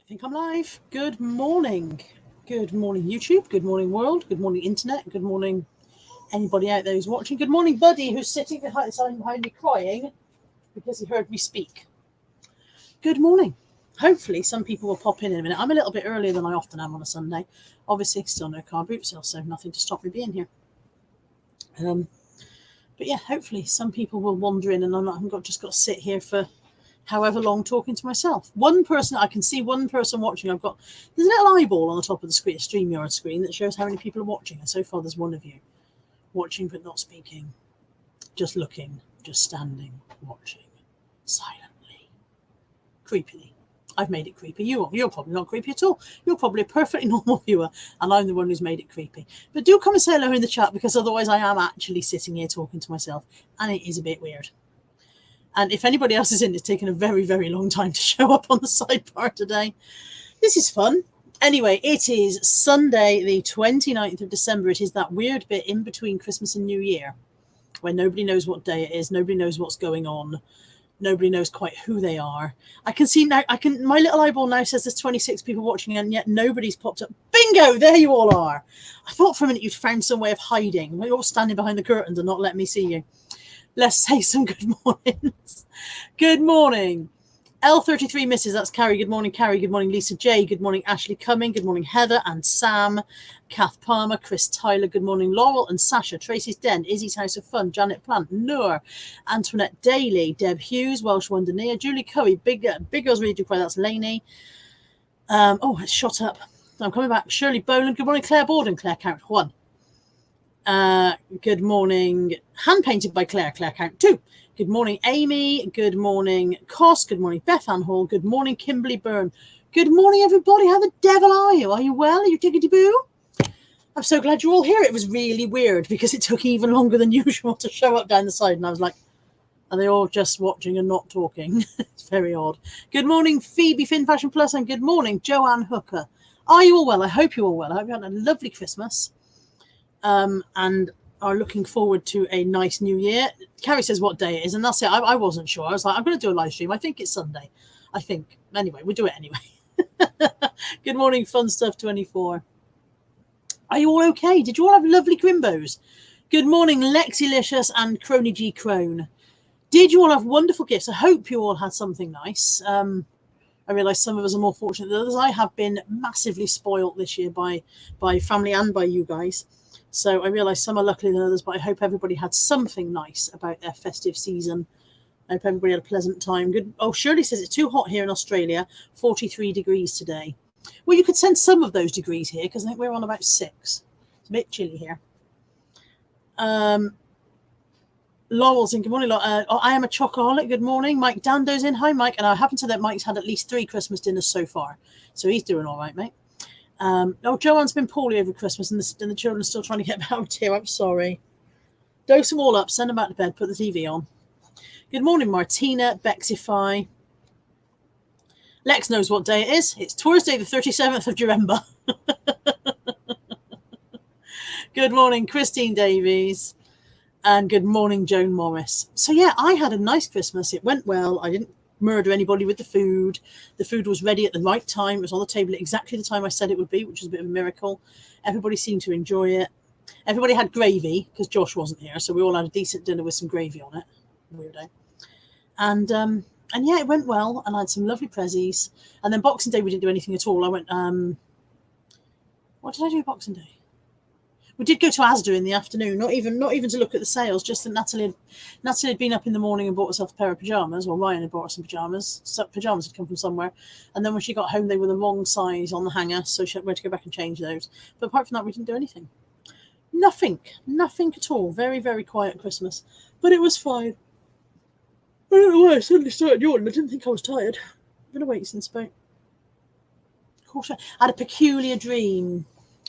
I think I'm live. Good morning. Good morning, YouTube. Good morning, world. Good morning, internet. Good morning, anybody out there who's watching. Good morning, Buddy, who's sitting behind me crying because he heard me speak. Good morning. Hopefully, some people will pop in a minute. I'm a little bit earlier than I often am on a Sunday. Obviously, still no car boot sale, so nothing to stop me being here. But yeah, hopefully, some people will wander in, and I've just got to sit here for however long talking to myself. One person, I can see one person watching. There's a little eyeball on the top of the screen, StreamYard screen, that shows how many people are watching. And so far, there's one of you watching but not speaking, just looking, just standing, watching, silently, creepily. I've made it creepy. You're probably not creepy at all. You're probably a perfectly normal viewer, and I'm the one who's made it creepy. But do come and say hello in the chat, because otherwise I am actually sitting here talking to myself, and it is a bit weird. And if anybody else is in, it's taken a very, very long time to show up on the sidebar today. This is fun. Anyway, it is Sunday, the 29th of December. It is that weird bit in between Christmas and New Year where nobody knows what day it is. Nobody knows what's going on. Nobody knows quite who they are. I can see now, my little eyeball now says there's 26 people watching, and yet nobody's popped up. Bingo! There you all are. I thought for a minute you'd found some way of hiding. You're all standing behind the curtains and not letting me see you. Let's say some good mornings. Good morning. L33 Mrs. That's Carrie. Good morning, Carrie. Good morning, Lisa J. Good morning, Ashley Cumming. Good morning, Heather and Sam. Kath Palmer, Chris Tyler. Good morning, Laurel and Sasha. Tracy's Den, Izzy's House of Fun, Janet Plant, Noor, Antoinette Daly, Deb Hughes, Welsh Wonder Nia, Julie Coey, Big Girls Really Do Cry. That's Lainey. It's shot up. I'm coming back. Shirley Boland. Good morning, Claire Borden. Claire Count 1. Good morning, hand painted by Claire Count 2. Good morning, Amy. Good morning, Cos. Good morning, Beth Ann Hall. Good morning, Kimberly Byrne. Good morning, everybody. How the devil are you? Are you well? Are you tickety boo? I'm so glad you're all here. It was really weird because it took even longer than usual to show up down the side, and I was like, are they all just watching and not talking? It's very odd. Good morning, Phoebe Finn Fashion Plus, and good morning, Joanne Hooker. Are you all well? I hope you're all well. I hope you had a lovely Christmas. And are looking forward to a nice new year. Carrie says what day it is, and that's it. I wasn't sure. I was like, I'm going to do a live stream. I think it's Sunday. I think. Anyway, we'll do it anyway. Good morning, Fun Stuff 24. Are you all okay? Did you all have lovely Chrimbos? Good morning, Lexilicious and Crony G Crone. Did you all have wonderful gifts? I hope you all had something nice. I realise some of us are more fortunate than others. I have been massively spoilt this year by family and by you guys. So I realise some are luckier than others, but I hope everybody had something nice about their festive season. I hope everybody had a pleasant time. Good. Oh, Shirley says it's too hot here in Australia, 43 degrees today. Well, you could send some of those degrees here, because I think we're on about 6. It's a bit chilly here. Laurel's in. Good morning, I am a chocoholic. Good morning. Mike Dando's in. Hi, Mike. And I happen to know that Mike's had at least 3 Christmas dinners so far. So he's doing all right, mate. Joanne's been poorly over Christmas, and the children are still trying to get out here. I'm sorry. Dose them all up, send them back to bed, put the TV on. Good morning, Martina, Bexify. Lex knows what day it is. It's Thursday, the 37th of November. Good morning, Christine Davies. And good morning, Joan Morris. So yeah, I had a nice Christmas. It went well. I didn't murder anybody with the food. The food was ready at the right time. It was on the table at exactly the time I said it would be, which was a bit of a miracle. Everybody seemed to enjoy it. Everybody had gravy because Josh wasn't here, so we all had a decent dinner with some gravy on it. Weirdo. And yeah, it went well, and I had some lovely prezzies. And then Boxing Day we didn't do anything at all. I went what did I do Boxing Day? We did go to Asda in the afternoon, not even to look at the sales, just that Natalie had been up in the morning and bought herself a pair of pyjamas. Well, Ryan had bought her some pyjamas. Pyjamas had come from somewhere. And then when she got home, they were the wrong size on the hanger, so she had to go back and change those. But apart from that, we didn't do anything. Nothing at all. Very, very quiet Christmas. But it was fine. I don't know why I suddenly started yawning. I didn't think I was tired. I've been awake since about I had a peculiar dream.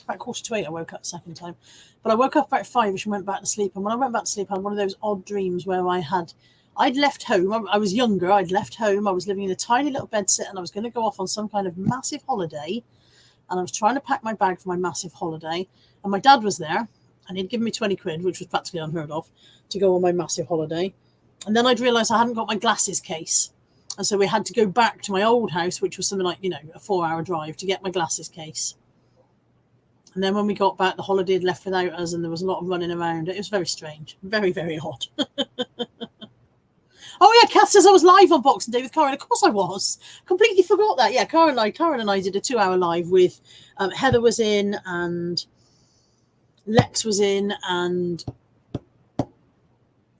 About 7:45 I woke up the second time, but I woke up about 5ish and went back to sleep. And when I went back to sleep, I had one of those odd dreams where I'd left home. I was younger. I'd left home. I was living in a tiny little bedsit, and I was going to go off on some kind of massive holiday. And I was trying to pack my bag for my massive holiday, and my dad was there, and he'd given me 20 quid, which was practically unheard of, to go on my massive holiday. And then I'd realised I hadn't got my glasses case. And so we had to go back to my old house, which was something like, you know, a 4-hour drive to get my glasses case. And then when we got back, the holiday had left without us and there was a lot of running around. It was very strange. Very, very odd. Oh, yeah, Kath says I was live on Boxing Day with Karen. Of course I was. Completely forgot that. Yeah, Karen and I did a 2-hour live with Heather was in and Lex was in and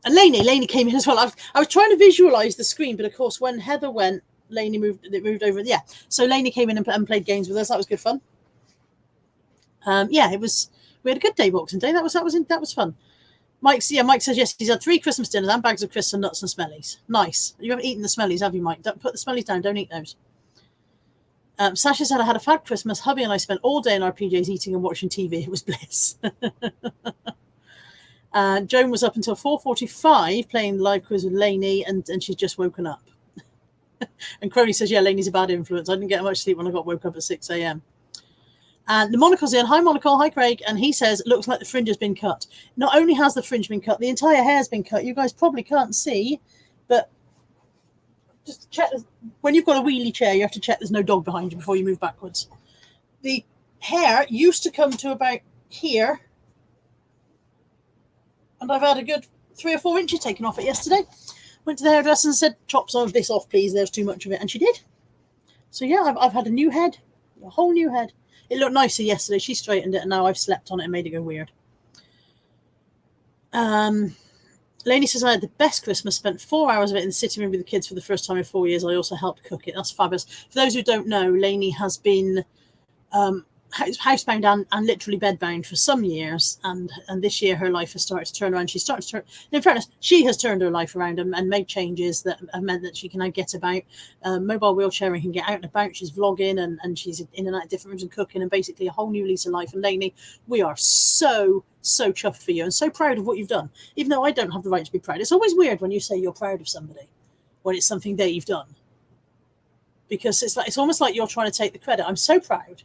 Lainey came in as well. I was trying to visualize the screen, but of course when Heather went, Lainey moved over. Yeah, so Lainey came in and played games with us. That was good fun. Yeah, it was. We had a good day Boxing Day. That was fun. Mike says yes. He's had 3 Christmas dinners and bags of crisps and nuts and smellies. Nice. You haven't eaten the smellies, have you, Mike? Don't put the smellies down. Don't eat those. Sasha said I had a fab Christmas. Hubby and I spent all day in our PJs eating and watching TV. It was bliss. Joan was up until 4:45 playing the live quiz with Lainey, and she's just woken up. And Crowley says, yeah, Lainey's a bad influence. I didn't get much sleep when I woke up at 6 a.m. And the Monocle's in. Hi, Monocle. Hi, Craig. And he says, it looks like the fringe has been cut. Not only has the fringe been cut, the entire hair has been cut. You guys probably can't see, but just check. When you've got a wheelie chair, you have to check there's no dog behind you before you move backwards. The hair used to come to about here, and I've had a good 3 or 4 inches taken off it yesterday. Went to the hairdresser and said, chop some of this off, please. There's too much of it. And she did. So, yeah, I've had a new head, a whole new head. It looked nicer yesterday. She straightened it, and now I've slept on it and made it go weird. Lainey says, I had the best Christmas, spent 4 hours of it in the sitting room with the kids for the first time in 4 years. I also helped cook it. That's fabulous. For those who don't know, Lainey has been housebound and literally bedbound for some years, and this year her life has started to turn around. In fairness, she has turned her life around and made changes that have meant that she can now get about, mobile wheelchair and can get out and about. She's vlogging and she's in and out of different rooms and cooking, and basically a whole new lease of life. And Lainey, we are so chuffed for you and so proud of what you've done, even though I don't have the right to be proud. It's always weird when you say you're proud of somebody when it's something they've done, because it's almost like you're trying to take the credit. I'm so proud.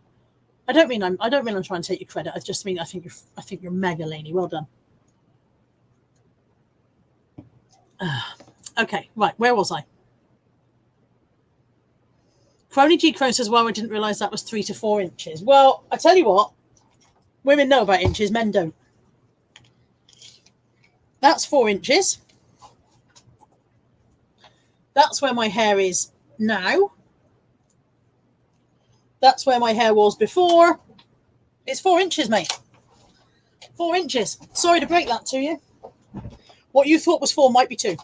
I don't mean I'm trying to take your credit. I just mean I think you're mega, Lainey. Well done. Okay, right. Where was I? Crony G. Crone says, well, I didn't realise that was 3 to 4 inches. Well, I tell you what, women know about inches, men don't. That's 4 inches. That's where my hair is now. That's where my hair was before. It's 4 inches, mate. 4 inches. Sorry to break that to you. What you thought was 4 might be 2.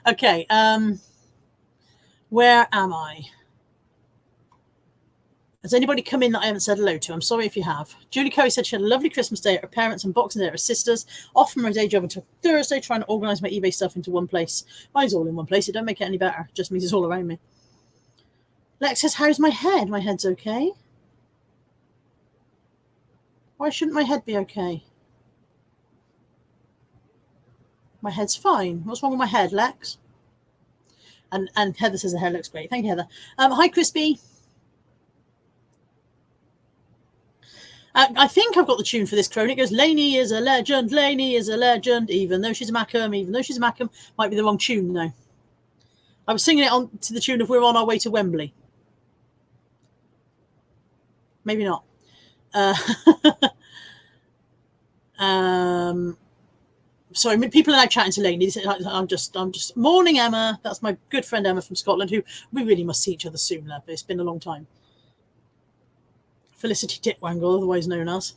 Okay. Where am I? Has anybody come in that I haven't said hello to? I'm sorry if you have. Julie Curry said she had a lovely Christmas day at her parents and Boxing Day at her sisters. Off from her day job until Thursday, trying to organise my eBay stuff into one place. Mine's all in one place. It don't make it any better. It just means it's all around me. Lex says, how's my head? My head's okay. Why shouldn't my head be okay? My head's fine. What's wrong with my head, Lex? And Heather says the hair looks great. Thank you, Heather. Hi, Crispy. I think I've got the tune for this, Crone. It goes, Lainey is a legend. Lainey is a legend. Even though she's a Mackham. Even though she's a Mackham. Might be the wrong tune, though. I was singing it on to the tune of We're on Our Way to Wembley. Maybe not. Sorry, people are now chatting to Lainey. I'm just morning, Emma. That's my good friend Emma from Scotland, who we really must see each other soon, love. It's been a long time. Felicity Titwangle, otherwise known as.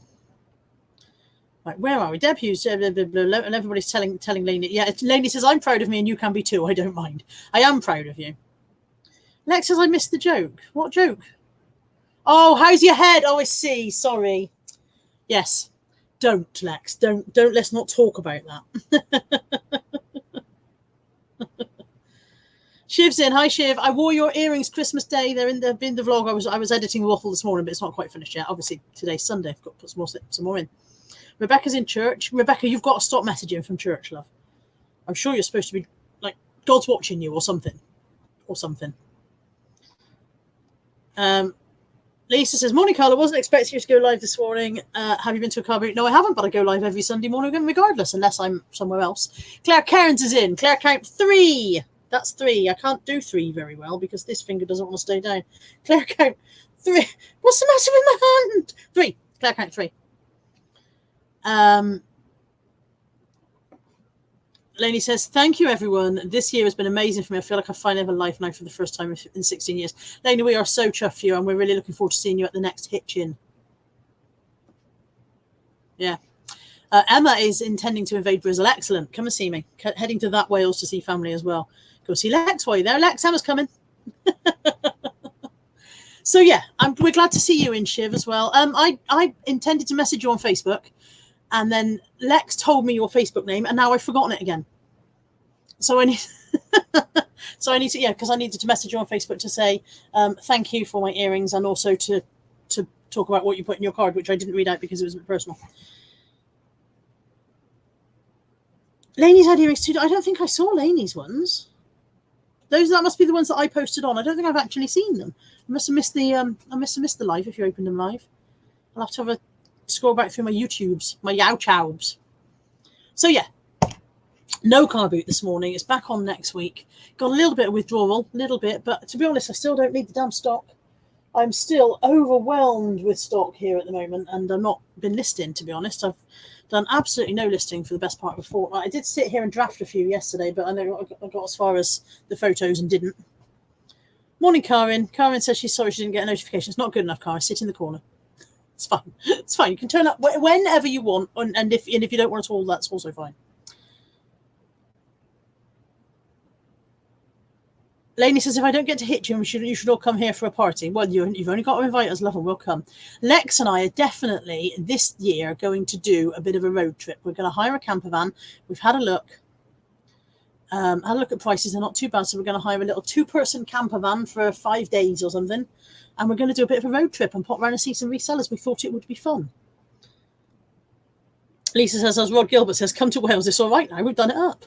Right, where are we? Deb Hughes, and everybody's telling Lainey. Yeah, Lainey says, I'm proud of me and you can be too. I don't mind. I am proud of you. Lex says, I missed the joke. What joke? Oh, how's your head? Oh, I see. Sorry. Yes. Don't, Lex. Don't. Let's not talk about that. Shiv's in. Hi, Shiv. I wore your earrings Christmas Day. They're in the vlog. I was editing Waffle this morning, but it's not quite finished yet. Obviously, today's Sunday. I've got to put some more in. Rebecca's in church. Rebecca, you've got to stop messaging from church, love. I'm sure you're supposed to be, like, God's watching you or something. Lisa says, morning, Carla. Wasn't expecting you to go live this morning. Have you been to a car boot? No, I haven't, but I go live every Sunday morning regardless, unless I'm somewhere else. Claire Cairns is in. Claire, count 3. That's 3. I can't do 3 very well because this finger doesn't want to stay down. Claire, count 3. What's the matter with my hand? 3. Claire, count 3. Lainey says, thank you, everyone. This year has been amazing for me. I feel like I finally have a life now for the first time in 16 years. Lainey, we are so chuffed for you, and we're really looking forward to seeing you at the next Hitchin. Yeah. Emma is intending to invade Brazil. Excellent. Come and see me. Heading to that Wales to see family as well. Go see Lex while you're there. Lex, Emma's coming. So, yeah, we're glad to see you in, Shiv, as well. I intended to message you on Facebook. And then Lex told me your Facebook name, and now I've forgotten it again. So I need, because I needed to message you on Facebook to say thank you for my earrings, and also to talk about what you put in your card, which I didn't read out because it was a bit personal. Lainey's had earrings too. I don't think I saw Lainey's ones. That must be the ones that I posted on. I don't think I've actually seen them. I must have missed the live if you opened them live. I'll have to have a scroll back through my YouTubes, my Yow-Chowbs. So yeah, no car boot this morning. It's back on next week. Got a little bit of withdrawal, but to be honest, I still don't need the damn stock. I'm still overwhelmed with stock here at the moment, and I've not been listing, to be honest. I've done absolutely no listing for the best part of a fortnight. I did sit here and draft a few yesterday, but I know I got as far as the photos and didn't. Morning, Karin. Karin says she's sorry she didn't get a notification. It's not good enough, Karin. Sit in the corner. It's fine. It's fine. You can turn up whenever you want, and if you don't want at all, that's also fine. Lainey says, if I don't get to hit you should all come here for a party. Well, you've only got to invite us, love, and we'll come. Lex and I are definitely this year going to do a bit of a road trip. We're going to hire a camper van. We've had a look. At prices. They're not too bad, so we're going to hire a little 2-person camper van for 5 days or something. And we're going to do a bit of a road trip and pop around and see some resellers. We thought it would be fun. Lisa says, as Rod Gilbert says, come to Wales. It's all right now. We've done it up.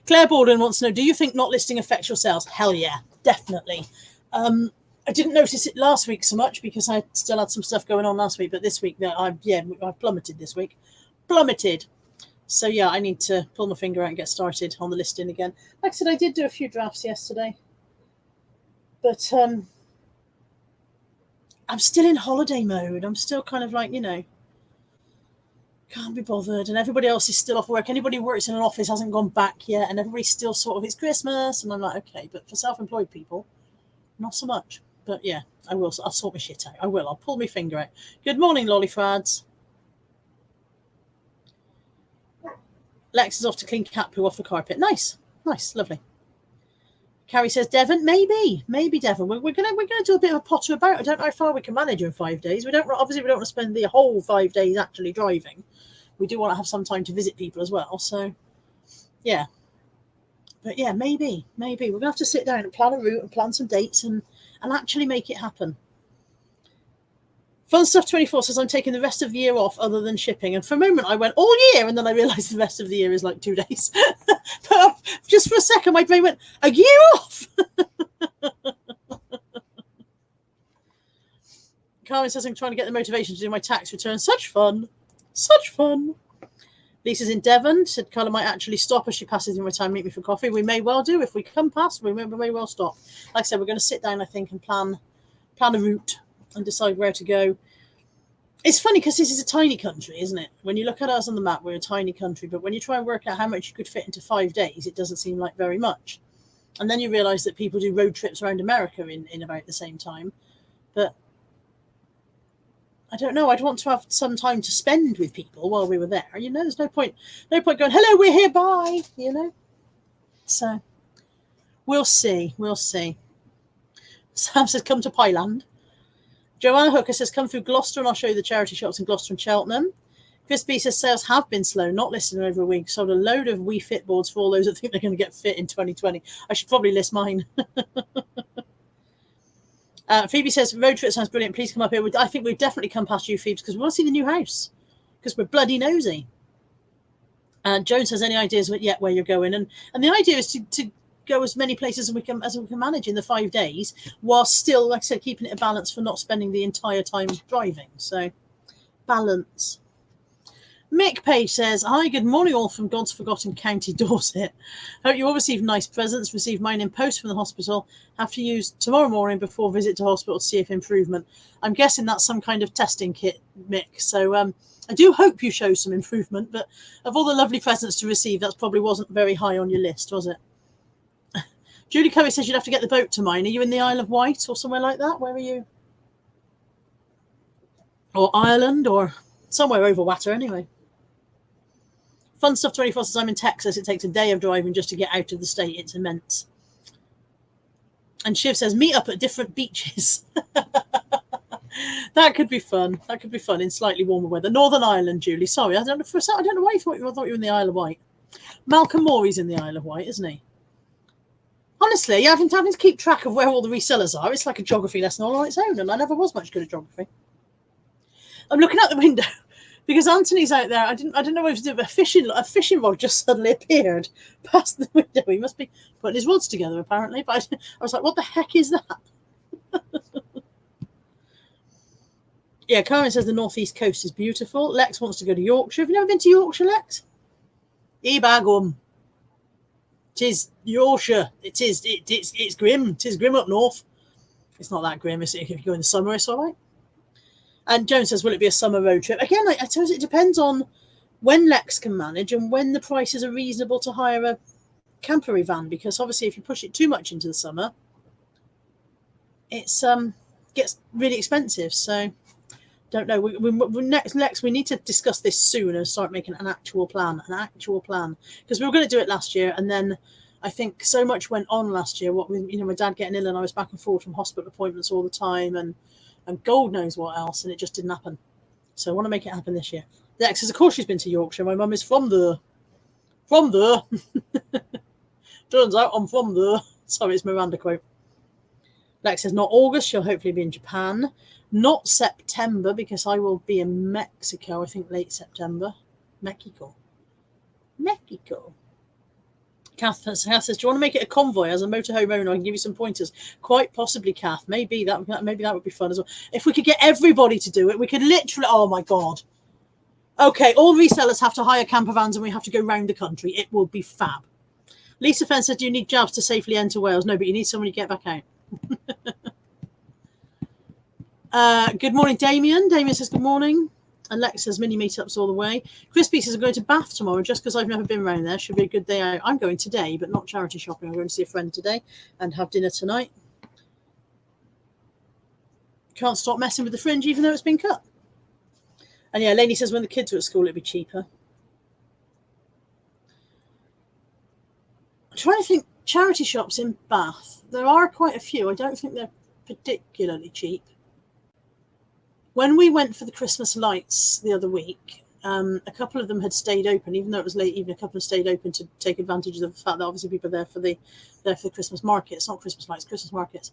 Claire Baldwin wants to know, do you think not listing affects your sales? Hell yeah, definitely. I didn't notice it last week so much because I still had some stuff going on last week. But this week, I've plummeted this week. Plummeted. So, yeah, I need to pull my finger out and get started on the listing again. Like I said, I did do a few drafts yesterday. But I'm still in holiday mode. I'm still kind of like, can't be bothered. And everybody else is still off work. Anybody who works in an office hasn't gone back yet. And everybody's still sort of, it's Christmas. And I'm like, okay. But for self-employed people, not so much. But yeah, I'll sort my shit out. I will. I'll pull my finger out. Good morning, Lollyfrads. Lex is off to clean cat poo off the carpet. Nice. Lovely. Carrie says, Devon, maybe Devon. We're gonna do a bit of a potter about. I don't know how far we can manage in 5 days. We don't want to spend the whole 5 days actually driving. We do want to have some time to visit people as well. So, yeah. But yeah, maybe we're gonna have to sit down and plan a route and plan some dates and actually make it happen. Fun Stuff 24 says, I'm taking the rest of the year off other than shipping. And for a moment, I went all year, and then I realised the rest of the year is like 2 days. But just for a second, my brain went, a year off! Carmen says, I'm trying to get the motivation to do my tax return. Such fun. Lisa's in Devon. Said Carla might actually stop as she passes in my time, meet me for coffee. We may well do. If we come past, we may well stop. Like I said, we're going to sit down, I think, and plan a route and decide where to go. It's funny because this is a tiny country, isn't it? When you look at us on the map, we're a tiny country, but when you try and work out how much you could fit into 5 days, it doesn't seem like very much. And then you realise that people do road trips around America in about the same time. But I don't know. I'd want to have some time to spend with people while we were there. There's no point going, hello, we're here, bye, So we'll see. Sam says, come to Pyland. Joanna Hooker says, come through Gloucester and I'll show you the charity shops in Gloucester and Cheltenham. Chris B says, sales have been slow, not listed in over a week. Sold a load of Wii Fit boards for all those that think they're going to get fit in 2020. I should probably list mine. Phoebe says, road trip sounds brilliant. Please come up here. I think we've definitely come past you, Phoebe, because we want to see the new house. Because we're bloody nosy. Joan says, any ideas yet where you're going? And the idea is to go as many places as we can manage in the 5 days, while still, like I said, keeping it a balance for not spending the entire time driving. So balance. Mick Page says, hi, good morning all from God's Forgotten County, Dorset. Hope you all received nice presents. Received mine in post from the hospital. Have to use tomorrow morning before visit to hospital to see if improvement. I'm guessing that's some kind of testing kit, Mick. So I do hope you show some improvement, but of all the lovely presents to receive, that probably wasn't very high on your list, was it? Julie Curry says you'd have to get the boat to mine. Are you in the Isle of Wight or somewhere like that? Where are you? Or Ireland or somewhere over water anyway. Fun Stuff 24 says I'm in Texas. It takes a day of driving just to get out of the state. It's immense. And Shiv says meet up at different beaches. That could be fun. That could be fun in slightly warmer weather. Northern Ireland, Julie. Sorry, I don't know. For a second, I don't know why I thought you were in the Isle of Wight. Malcolm Morey's in the Isle of Wight, isn't he? Honestly, having to keep track of where all the resellers are, it's like a geography lesson all on its own, and I never was much good at geography. I'm looking out the window because Anthony's out there. I didn't know what he was doing, but a fishing rod just suddenly appeared past the window. He must be putting his rods together, apparently. But I was like, what the heck is that? Yeah, Karen says the northeast coast is beautiful. Lex wants to go to Yorkshire. Have you never been to Yorkshire, Lex? Ebagum. 'Tis Yorkshire. It's grim. 'Tis grim up north. It's not that grim, is it? If you go in the summer, it's all right. And Joan says, will it be a summer road trip? Again, I suppose it depends on when Lex can manage and when the prices are reasonable to hire a campery van, because obviously if you push it too much into the summer, it's gets really expensive. So don't know. Lex, we need to discuss this soon and start making an actual plan, because we were going to do it last year, and then I think so much went on last year. My dad getting ill, and I was back and forth from hospital appointments all the time, and God knows what else, and it just didn't happen. So I want to make it happen this year. Lex says, of course she's been to Yorkshire. My mum is from there. Turns out I'm from there. Sorry, it's Miranda quote. Lex says, not August. She'll hopefully be in Japan. Not September, because I will be in Mexico, I think late September. Mexico. Kath says, do you want to make it a convoy as a motorhome owner? I can give you some pointers. Quite possibly, Kath. Maybe that would be fun as well. If we could get everybody to do it, we could literally, oh my God. Okay, all resellers have to hire camper vans and we have to go round the country. It will be fab. Lisa Fenn says, do you need jabs to safely enter Wales? No, but you need somebody to get back out. Good morning, Damien. Damien says, good morning. Alex says, mini meetups all the way. Crispy says, I'm going to Bath tomorrow just because I've never been around there. Should be a good day out. I'm going today, but not charity shopping. I'm going to see a friend today and have dinner tonight. Can't stop messing with the fringe even though it's been cut. And yeah, Lainey says, when the kids are at school, it'd be cheaper. I'm trying to think, charity shops in Bath. There are quite a few. I don't think they're particularly cheap. When we went for the Christmas lights the other week, a couple of them had stayed open, even though it was late. Even a couple stayed open to take advantage of the fact that obviously people are there for the Christmas markets, not Christmas lights, Christmas markets.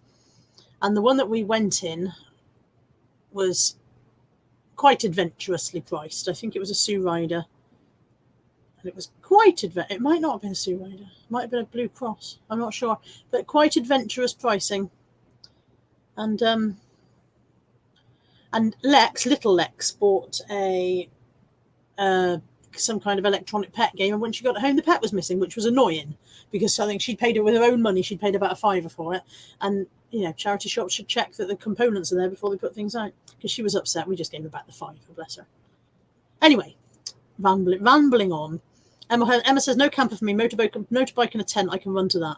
And the one that we went in was quite adventurously priced. I think it was a Sue Rider, and it was quite It might not have been a Sue Rider. It might have been a Blue Cross. I'm not sure, but quite adventurous pricing. And little Lex bought some kind of electronic pet game, and when she got home, the pet was missing, which was annoying because I think she'd paid it with her own money. She'd paid about £5 for it, and charity shops should check that the components are there before they put things out. Because she was upset, we just gave her back the £5, bless her. Anyway, rambling on. Emma says, no camper for me. Motorbike and a tent. I can run to that.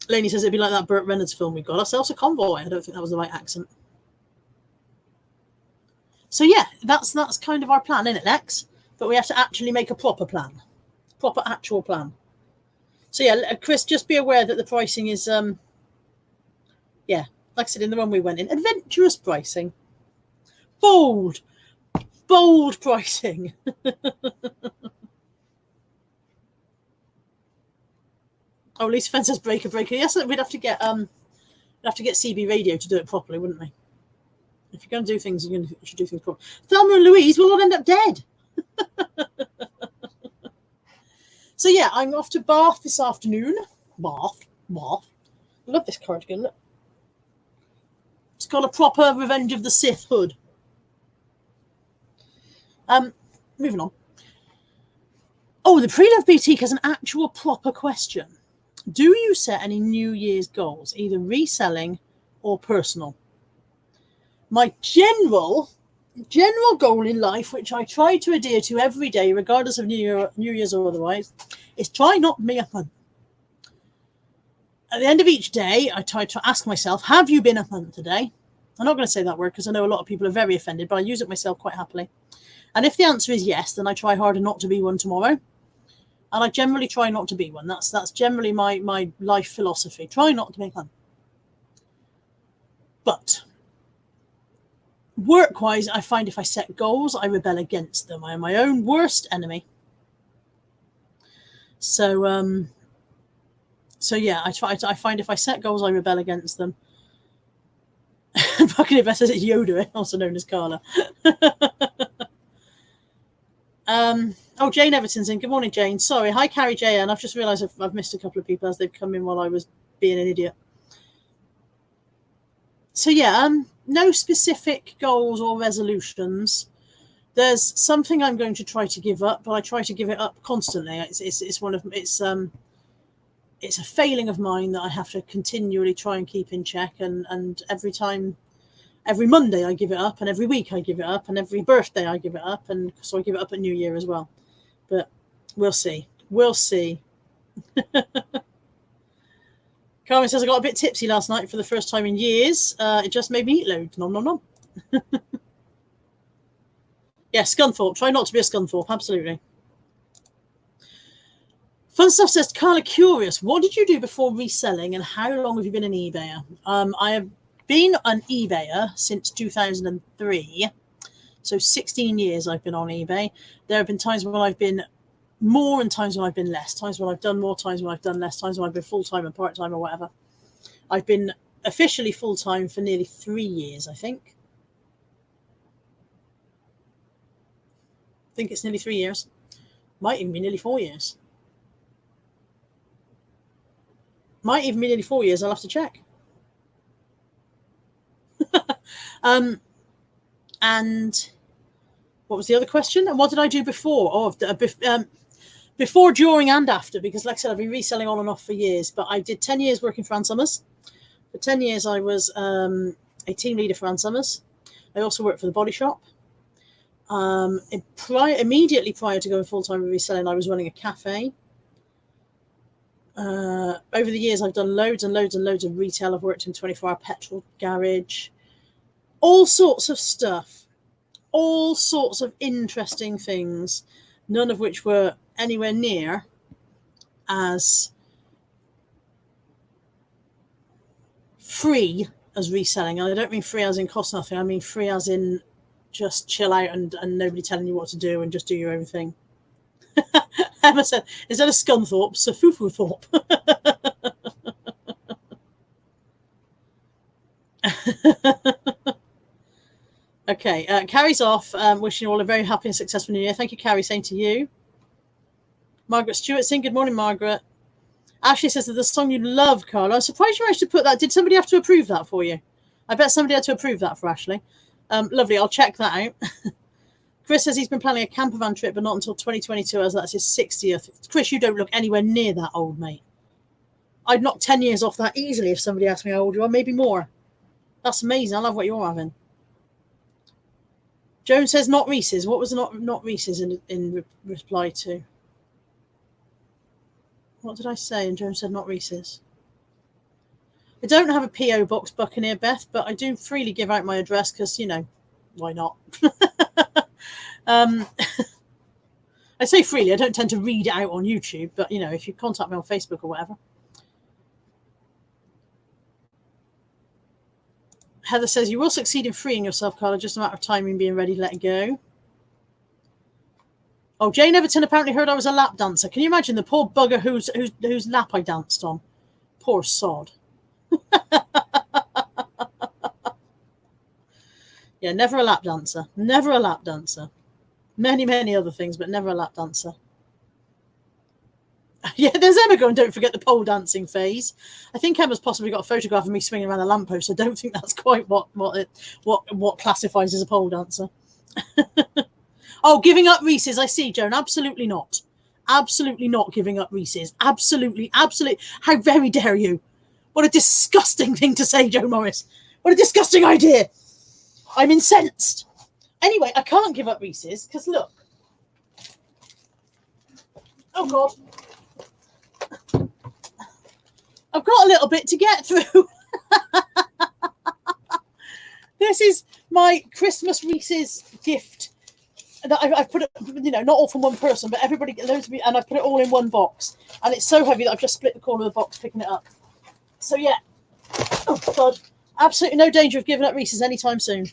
Lainey says it'd be like that Burt Reynolds film we got ourselves a convoy. I don't think that was the right accent. So yeah, that's kind of our plan, isn't it, Lex? But we have to actually make a proper plan, actual plan. So yeah, Chris, just be aware that the pricing is, like I said in the one we went in, adventurous pricing, bold pricing. Oh, Lisa Fenn says breaker. Yes, we'd have to get CB radio to do it properly, wouldn't we? If you're going to do things, you should do things properly. Thelma and Louise will all end up dead. So yeah, I'm off to Bath this afternoon. Bath. I love this cardigan. Look. It's got a proper Revenge of the Sith hood. Moving on. Oh, the Pre-Love Boutique has an actual proper question. Do you set any New Year's goals, either reselling or personal? My general goal in life, which I try to adhere to every day, regardless of New Year's or otherwise, is try not to be a hunt. At the end of each day, I try to ask myself, have you been a hunt today? I'm not going to say that word because I know a lot of people are very offended, but I use it myself quite happily. And if the answer is yes, then I try harder not to be one tomorrow. And I generally try not to be one. That's generally my life philosophy. Try not to be a hunt. But work-wise, I find if I set goals, I rebel against them. I am my own worst enemy. So yeah, I find if I set goals, I rebel against them. Fucking it says it's Yoda, also known as Carla. Oh, Jane Everton's in. Good morning, Jane. Sorry. Hi, Carrie J. And I've just realised I've missed a couple of people as they've come in while I was being an idiot. So yeah, no specific goals or resolutions. There's something I'm going to try to give up, but I try to give it up constantly. It's a failing of mine that I have to continually try and keep in check. And every Monday I give it up, and every week I give it up, and every birthday I give it up, and so I give it up at New Year as well. But we'll see. Carmen says I got a bit tipsy last night for the first time in years. It just made me eat loads. Nom nom nom. Yeah, Scunthorpe. Try not to be a Scunthorpe. Absolutely. Fun Stuff says, Carla, curious, what did you do before reselling, and how long have you been an eBayer? I have been an eBayer since 2003. So 16 years I've been on eBay. There have been times when I've been more and times when I've been less. Times when I've done more, times when I've done less, times when I've been full-time and part-time or whatever. I've been officially full-time for nearly 3 years, I think. I think it's nearly 3 years. Might even be nearly 4 years. Might even be nearly 4 years. I'll have to check. And what was the other question? And what did I do before? Before, during, and after, because like I said, I've been reselling on and off for years, but I did 10 years working for Ann Summers. For 10 years, I was a team leader for Ann Summers. I also worked for the Body Shop. Immediately prior to going full-time with reselling, I was running a cafe. Over the years, I've done loads and loads and loads of retail. I've worked in 24-hour petrol garage, all sorts of stuff, all sorts of interesting things, none of which were anywhere near as free as reselling. And I don't mean free as in cost nothing. I mean free as in just chill out and nobody telling you what to do and just do your own thing. Emma said, instead of Scunthorpe, Safufuthorpe. Okay, Carrie's off. Wishing you all a very happy and successful new year. Thank you, Carrie. Same to you. Margaret Stewart saying, good morning, Margaret. Ashley says that the song you love, Carla. I'm surprised you managed to put that. Did somebody have to approve that for you? I bet somebody had to approve that for Ashley. Lovely. I'll check that out. Chris says he's been planning a camper van trip, but not until 2022, as that's his 60th. Chris, you don't look anywhere near that old, mate. I'd knock 10 years off that easily if somebody asked me how old you are, maybe more. That's amazing. I love what you're having. Joan says not Reese's. What was not Reese's in reply to? What did I say? And Joan said not Reese's. I don't have a P.O. box, Buccaneer Beth, but I do freely give out my address because, you know, why not? I say freely. I don't tend to read it out on YouTube, but, you know, if you contact me on Facebook or whatever. Heather says, you will succeed in freeing yourself, Carla, just a matter of time and being ready to let it go. Oh, Jane Everton apparently heard I was a lap dancer. Can you imagine the poor bugger whose lap I danced on? Poor sod. Yeah, never a lap dancer. Never a lap dancer. Many, many other things, but never a lap dancer. Yeah, there's Emma going, don't forget the pole dancing phase. I think Emma's possibly got a photograph of me swinging around a lamppost. I don't think that's quite what classifies as a pole dancer. Oh, giving up Reese's. I see, Joan. Absolutely not. Absolutely not giving up Reese's. Absolutely. How very dare you? What a disgusting thing to say, Joe Morris. What a disgusting idea. I'm incensed. Anyway, I can't give up Reese's because look. Oh, God. I've got a little bit to get through. This is my Christmas Reese's gift. I've put it, not all from one person, but everybody get loads of me, and I put it all in one box. And it's so heavy that I've just split the corner of the box picking it up. So, yeah. Oh, God. Absolutely no danger of giving up Reese's anytime soon.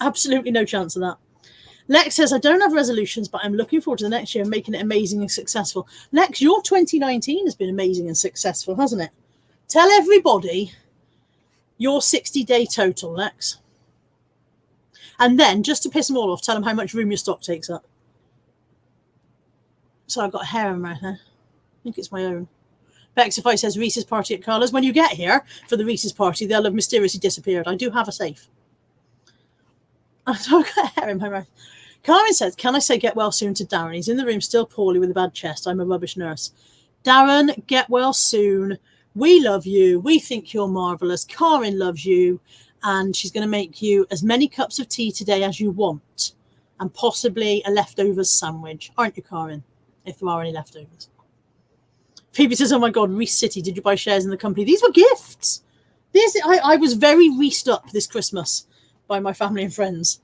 Absolutely no chance of that. Lex says, I don't have resolutions, but I'm looking forward to the next year and making it amazing and successful. Lex, your 2019 has been amazing and successful, hasn't it? Tell everybody your 60-day total, Lex. And then, just to piss them all off, tell them how much room your stock takes up. So I've got a hair in my hair. I think it's my own. Bexify says, Reese's party at Carla's. When you get here for the Reese's party, they'll have mysteriously disappeared. I do have a safe. So I've got a hair in my mouth. Karen says, can I say get well soon to Darren? He's in the room still poorly with a bad chest. I'm a rubbish nurse. Darren, get well soon. We love you. We think you're marvellous. Karen loves you. And she's going to make you as many cups of tea today as you want. And possibly a leftovers sandwich. Aren't you, Karen? If there are any leftovers. Phoebe says, oh my God, Reese City, did you buy shares in the company? These were gifts. I was very Reesed up this Christmas by my family and friends.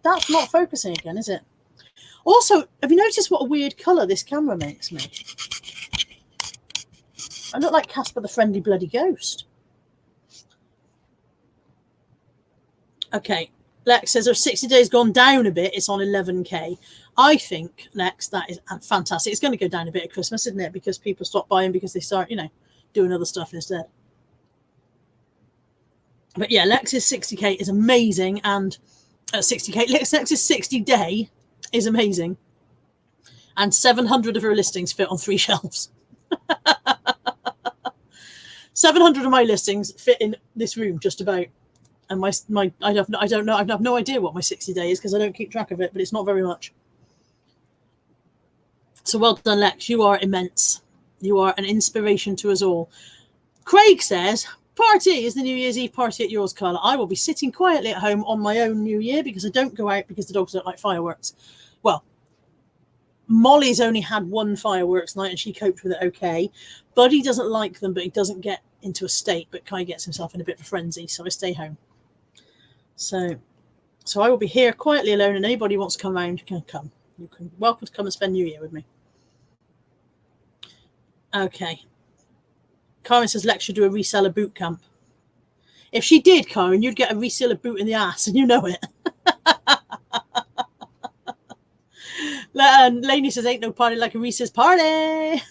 That's not focusing again, is it? Also, have you noticed what a weird colour this camera makes me? I look like Casper the Friendly Bloody Ghost. Okay, Lex says, our 60 days gone down a bit. It's on 11k. I think, Lex, that is fantastic. It's going to go down a bit at Christmas, isn't it? Because people stop buying because they start, doing other stuff instead. But yeah, Lex's 60k is amazing, and 60k, Lex's 60 day is amazing, and 700 of her listings fit on 3 shelves. 700 of my listings fit in this room just about, and I have no idea what my 60 day is because I don't keep track of it, but it's not very much. So well done, Lex. You are immense. You are an inspiration to us all. Craig says, party is the New Year's Eve party at yours, Carla. I will be sitting quietly at home on my own New Year because I don't go out because the dogs don't like fireworks. Well, Molly's only had one fireworks night and she coped with it okay. Buddy doesn't like them, but he doesn't get into a state, but Kai gets himself in a bit of a frenzy, so I stay home. So I will be here quietly alone, and anybody who wants to come around can come. You can welcome to come and spend New Year with me. Okay. Karen says Lex should do a reseller boot camp. If she did, Karen, you'd get a reseller boot in the ass, and you know it. Lainey says, ain't no party like a Reese's party.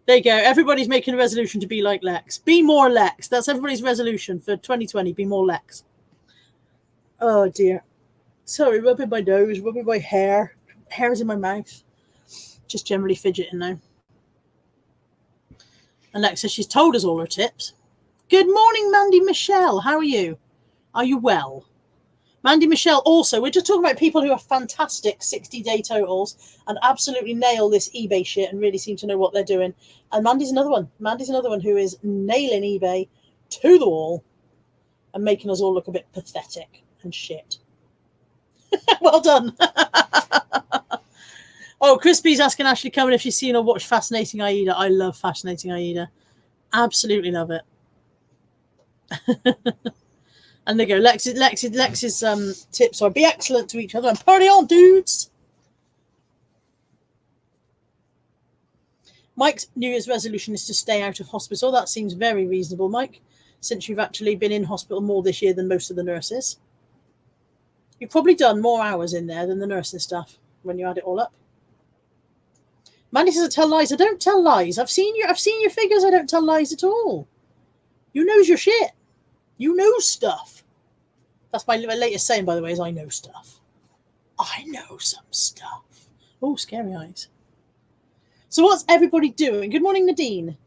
There you go. Everybody's making a resolution to be like Lex. Be more Lex. That's everybody's resolution for 2020. Be more Lex. Oh, dear. Sorry, rubbing my nose, rubbing my hair. Hair's in my mouth. Just generally fidgeting now. Alexa, she's told us all her tips. Good morning, Mandy Michelle. How are you? Are you well? Mandy Michelle, also, we're just talking about people who are fantastic 60-day totals and absolutely nail this eBay shit and really seem to know what they're doing. And Mandy's another one. Mandy's another one who is nailing eBay to the wall and making us all look a bit pathetic and shit. Well done. Oh, Crispy's asking Ashley Cohen if she's seen or watched Fascinating Aida. I love Fascinating Aida. Absolutely love it. And there you go. Lex's tips are be excellent to each other and party on, dudes. Mike's New Year's resolution is to stay out of hospital. That seems very reasonable, Mike, since you've actually been in hospital more this year than most of the nurses. You've probably done more hours in there than the nursing staff when you add it all up. Mandy says, I tell lies. I don't tell lies. I've seen your figures. I don't tell lies at all. You knows your shit. You know stuff. That's my latest saying, by the way, is I know stuff. I know some stuff. Oh, scary eyes. So what's everybody doing? Good morning, Nadine.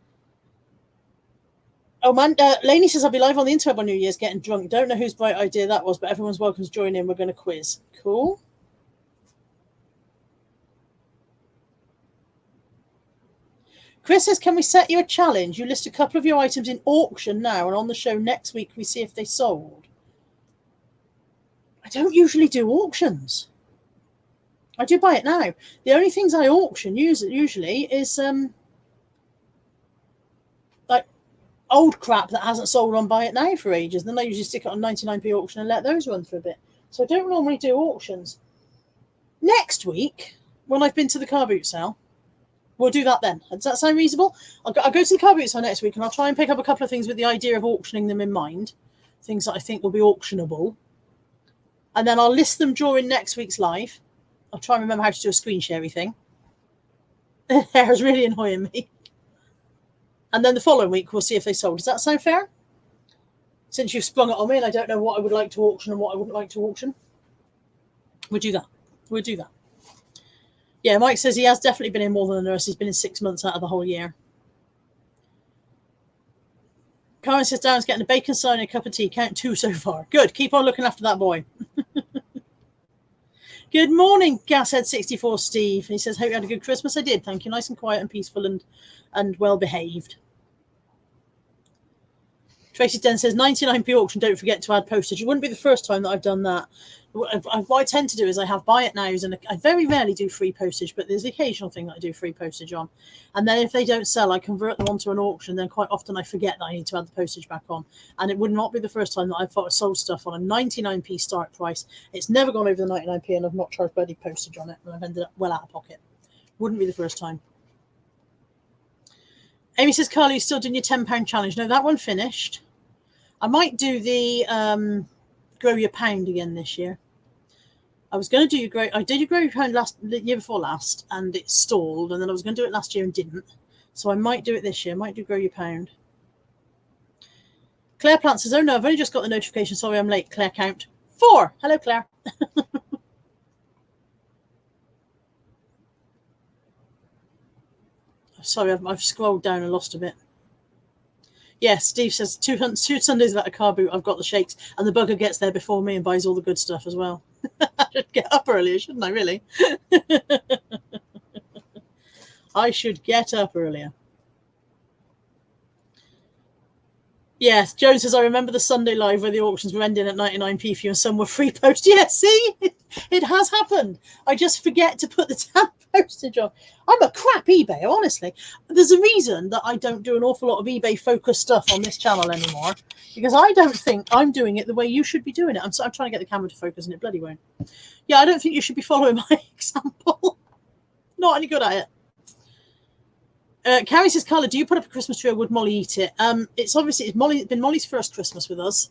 Oh, man, Lainey says I'll be live on the interweb on New Year's getting drunk. Don't know whose bright idea that was, but everyone's welcome to join in. We're going to quiz. Cool. Chris says, can we set you a challenge? You list a couple of your items in auction now, and on the show next week we see if they sold. I don't usually do auctions. I do buy it now. The only things I auction usually is like old crap that hasn't sold on Buy It Now for ages. Then I usually stick it on 99p auction and let those run for a bit. So I don't normally do auctions. Next week, when I've been to the car boot sale, we'll do that then. Does that sound reasonable? I'll go to the car boot sale next week and I'll try and pick up a couple of things with the idea of auctioning them in mind. Things that I think will be auctionable. And then I'll list them during next week's live. I'll try and remember how to do a screen share thing. Hair's really annoying me. And then the following week, we'll see if they sold. Does that sound fair? Since you've sprung it on me and I don't know what I would like to auction and what I wouldn't like to auction. We'll do that. We'll do that. Yeah, Mike says he has definitely been in more than a nurse. He's been in 6 months out of the whole year. Karen says Darren's getting a bacon sign and a cup of tea. Count 2 so far. Good. Keep on looking after that boy. Good morning, Gashead64 Steve. He says, hope you had a good Christmas. I did, thank you. Nice and quiet and peaceful and well behaved. Tracy Den says 99p auction, don't forget to add postage. It wouldn't be the first time that I've done that. What I tend to do is I have buy it nows, and I very rarely do free postage, but there's the occasional thing that I do free postage on. And then if they don't sell, I convert them onto an auction. Then quite often I forget that I need to add the postage back on. And it would not be the first time that I've sold stuff on a 99p start price. It's never gone over the 99p, and I've not charged any postage on it, and I've ended up well out of pocket. Wouldn't be the first time. Amy says, Carly, you still doing your £10 challenge? No, that one finished. I might do the grow your pound again this year. I was going to do I did your grow your pound the year before last, and it stalled, and then I was going to do it last year and didn't. So I might do it this year. I might do grow your pound. Claire Plant says, oh no, I've only just got the notification. Sorry, I'm late. Claire count 4. Hello, Claire. Sorry, I've scrolled down and lost a bit. Yes, Steve says 2 Sundays without a car boot, I've got the shakes, and the bugger gets there before me and buys all the good stuff as well. I should get up earlier, shouldn't I, really? I should get up earlier. Yes, Joan says, I remember the Sunday live where the auctions were ending at 99p for you and some were free post. Yes, see? It has happened. I just forget to put the damn postage on. I'm a crap eBay, honestly. There's a reason that I don't do an awful lot of eBay-focused stuff on this channel anymore, because I don't think I'm doing it the way you should be doing it. I'm trying to get the camera to focus and it bloody won't. Yeah, I don't think you should be following my example. Not any good at it. Carrie says, Carla, do you put up a Christmas tree or would Molly eat it? It's been Molly's first Christmas with us.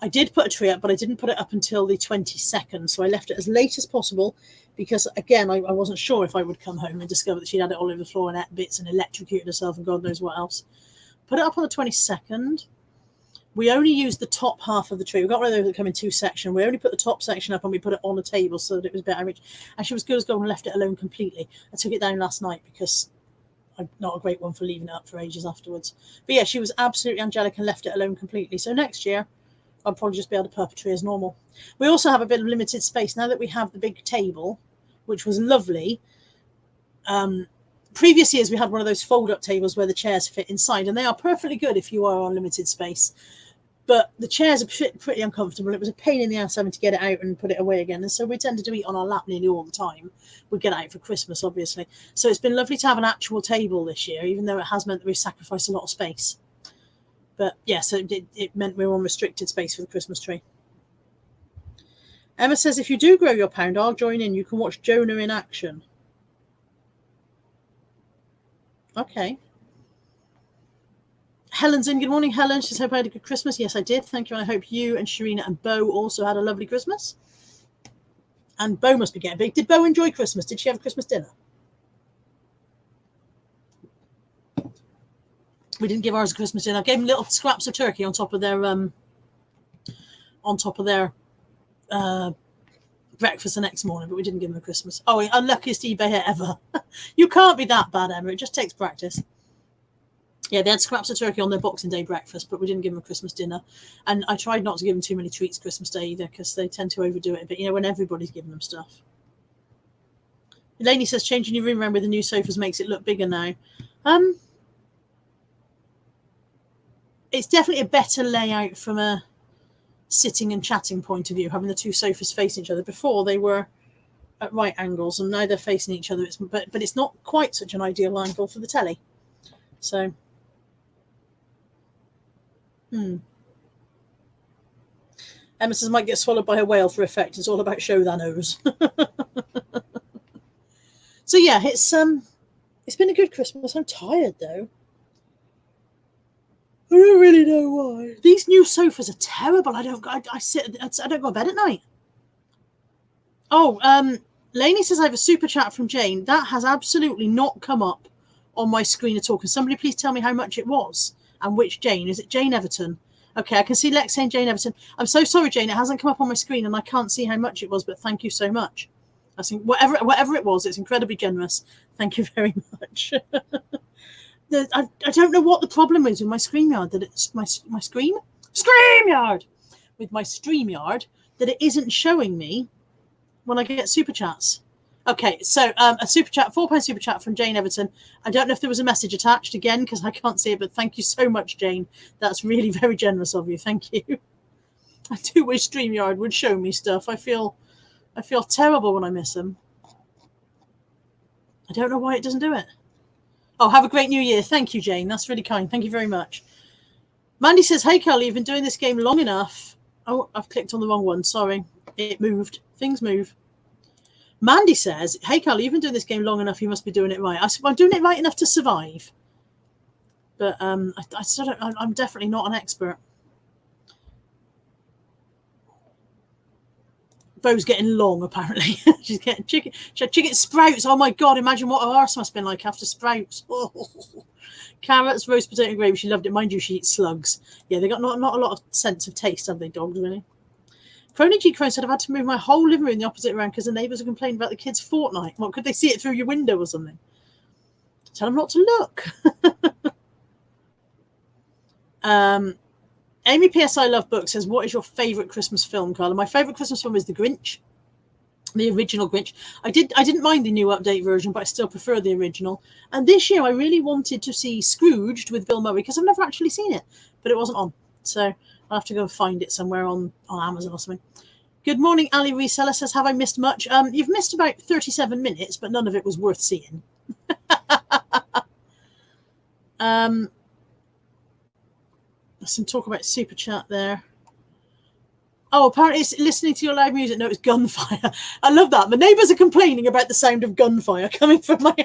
I did put a tree up, but I didn't put it up until the 22nd. So I left it as late as possible because, again, I wasn't sure if I would come home and discover that she'd had it all over the floor and ate bits and electrocuted herself and God knows what else. Put it up on the 22nd. We only used the top half of the tree. We got rid of those that come in 2 sections. We only put the top section up and we put it on a table so that it was better rich. And she was good as gold and left it alone completely. I took it down last night because I'm not a great one for leaving it up for ages afterwards. But yeah, she was absolutely angelic and left it alone completely. So next year, I'll probably just be able to put up a tree as normal. We also have a bit of limited space. Now that we have the big table, which was lovely, previous years we had one of those fold-up tables where the chairs fit inside, and they are perfectly good if you are on limited space. But the chairs are pretty uncomfortable. It was a pain in the ass having to get it out and put it away again. And so we tended to eat on our lap nearly all the time. We'd get out for Christmas, obviously. So it's been lovely to have an actual table this year, even though it has meant that we've sacrificed a lot of space. But yeah, so it meant we were on restricted space for the Christmas tree. Emma says, if you do grow your pound, I'll join in. You can watch Jonah in action. Okay. Helen's in. Good morning, Helen. She says, hope I had a good Christmas. Yes, I did. Thank you. And I hope you and Sharina and Bo also had a lovely Christmas. And Bo must be getting big. Did Bo enjoy Christmas? Did she have a Christmas dinner? We didn't give ours a Christmas dinner. I gave them little scraps of turkey on top of their breakfast the next morning, but we didn't give him a Christmas. Oh, unluckiest eBay ever. You can't be that bad, Emma. It just takes practice. Yeah, they had scraps of turkey on their Boxing Day breakfast, but we didn't give them a Christmas dinner. And I tried not to give them too many treats Christmas Day either, because they tend to overdo it. But, when everybody's giving them stuff. Elaine says changing your room around with the new sofas makes it look bigger now. It's definitely a better layout from a sitting and chatting point of view, having the two sofas facing each other. Before they were at right angles, and now they're facing each other. But it's not quite such an ideal angle for the telly. So... Emma says might get swallowed by a whale for effect. It's all about show that nose. So yeah, it's been a good Christmas. I'm tired though. I don't really know why. These new sofas are terrible. I don't go to bed at night. Oh, Lainey says I have a super chat from Jane. That has absolutely not come up on my screen at all. Can somebody please tell me how much it was? And which Jane? Is it Jane Everton? Okay, I can see Lex saying Jane Everton. I'm so sorry, Jane. It hasn't come up on my screen and I can't see how much it was, but thank you so much. I think whatever it was, it's incredibly generous. Thank you very much. I don't know what the problem is with my StreamYard, that it's my StreamYard with my StreamYard, that it isn't showing me when I get super chats. Okay, so a super chat, £4 super chat from Jane Everton. I don't know if there was a message attached again because I can't see it, but thank you so much, Jane. That's really very generous of you. Thank you. I do wish StreamYard would show me stuff. I feel terrible when I miss them. I don't know why it doesn't do it. Oh, have a great new year. Thank you, Jane. That's really kind. Thank you very much. Mandy says, hey, Carly, you've been doing this game long enough. Oh, I've clicked on the wrong one. Sorry. It moved. Things move. Mandy says, hey, Carly, you've been doing this game long enough. You must be doing it right. I'm doing it right enough to survive. But I still don't, I'm definitely not an expert. Bo's getting long, apparently. She's getting chicken. She had chicken sprouts. Oh, my God. Imagine what her arse must have been like after sprouts. Oh. Carrots, roast potato gravy. She loved it. Mind you, she eats slugs. Yeah, they got not a lot of sense of taste, have they, dogs, really? Crony G. Crone said, I've had to move my whole living room the opposite around because the neighbours are complaining about the kids' Fortnite. What, could they see it through your window or something? Tell them not to look. Amy P.S. I Love Books says, what is your favourite Christmas film, Carla? My favourite Christmas film is The Grinch, the original Grinch. I didn't mind the new update version, but I still prefer the original. And this year I really wanted to see Scrooged with Bill Murray because I've never actually seen it, but it wasn't on. So I'll have to go find it somewhere on Amazon or something. Good morning, Ali Reseller says, have I missed much? You've missed about 37 minutes, but none of it was worth seeing. There's some talk about super chat there. Oh, apparently it's listening to your live music. No, it's gunfire. I love that. The neighbours are complaining about the sound of gunfire coming from my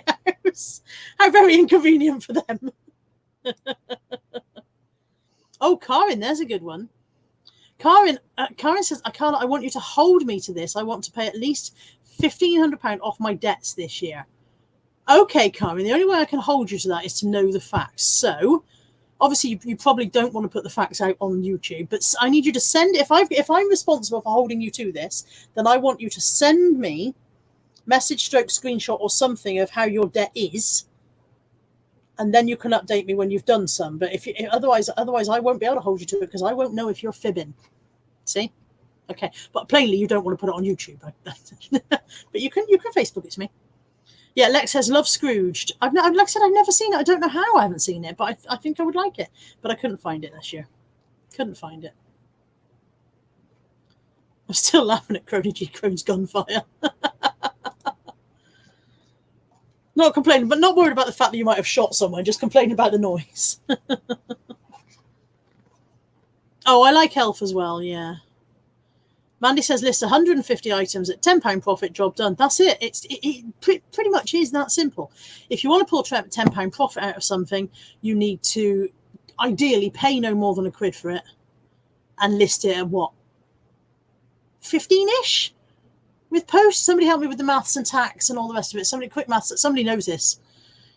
house. How very inconvenient for them. Oh, Karin, there's a good one. Karin says, Carla, I want you to hold me to this. I want to pay at least £1,500 off my debts this year. Okay, Karin, the only way I can hold you to that is to know the facts. So, obviously, you probably don't want to put the facts out on YouTube, but I need you to send, if I'm responsible for holding you to this, then I want you to send me message stroke screenshot or something of how your debt is, and then you can update me when you've done some. But otherwise I won't be able to hold you to it because I won't know if you're fibbing. See? Okay. But plainly you don't want to put it on YouTube. But you can Facebook it to me. Yeah, Lex says, love Scrooged. Like I said, I've never seen it. I don't know how I haven't seen it, but I think I would like it. But I couldn't find it this year. Couldn't find it. I'm still laughing at Crony G. Crone's gunfire. Not complaining, but not worried about the fact that you might have shot someone, just complaining about the noise. Oh, I like Elf as well, yeah. Mandy says, list 150 items at £10 profit, job done. That's it. It pretty much is that simple. If you want to pull £10 profit out of something, you need to ideally pay no more than £1 for it and list it at what? 15-ish? With Post, somebody help me with the maths and tax and all the rest of it. Somebody, quick maths, somebody knows this.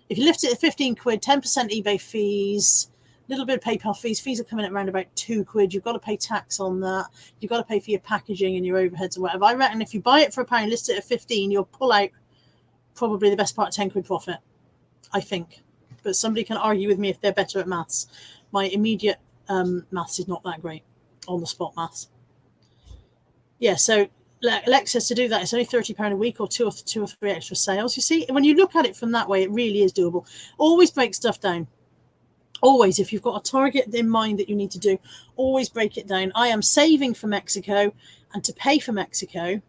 If you lift it at £15, 10% eBay fees, Little bit of PayPal fees. Fees are coming at around about £2. You've got to pay tax on that. You've got to pay for your packaging and your overheads and whatever. I reckon if you buy it for £1, list it at 15, you'll pull out probably the best part of £10 profit, I think. But somebody can argue with me if they're better at maths. My immediate maths is not that great, on the spot maths. Yeah, so Lex says to do that, it's only £30 a week or two or three extra sales. You see, when you look at it from that way, it really is doable. Always break stuff down. Always, if you've got a target in mind that you need to do, always break it down. I am saving for Mexico, and to pay for Mexico,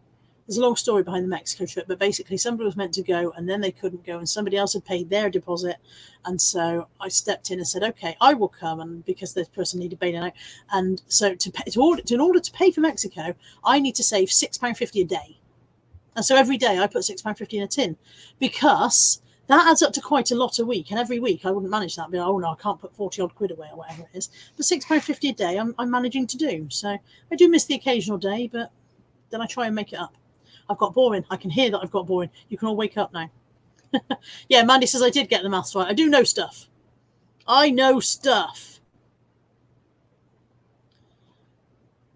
there's a long story behind the Mexico trip, but basically somebody was meant to go and then they couldn't go and somebody else had paid their deposit. And so I stepped in and said, okay, I will come, and because this person needed bailing out. And so in order to pay for Mexico, I need to save £6.50 a day. And so every day I put £6.50 in a tin, because that adds up to quite a lot a week. And every week I wouldn't manage that. I'd be like, oh no, I can't put 40 odd quid away or whatever it is. But £6.50 a day I'm managing to do. So I do miss the occasional day, but then I try and make it up. I've got boring. I can hear that I've got boring. You can all wake up now. Yeah, Mandy says I did get the maths right. I do know stuff. I know stuff.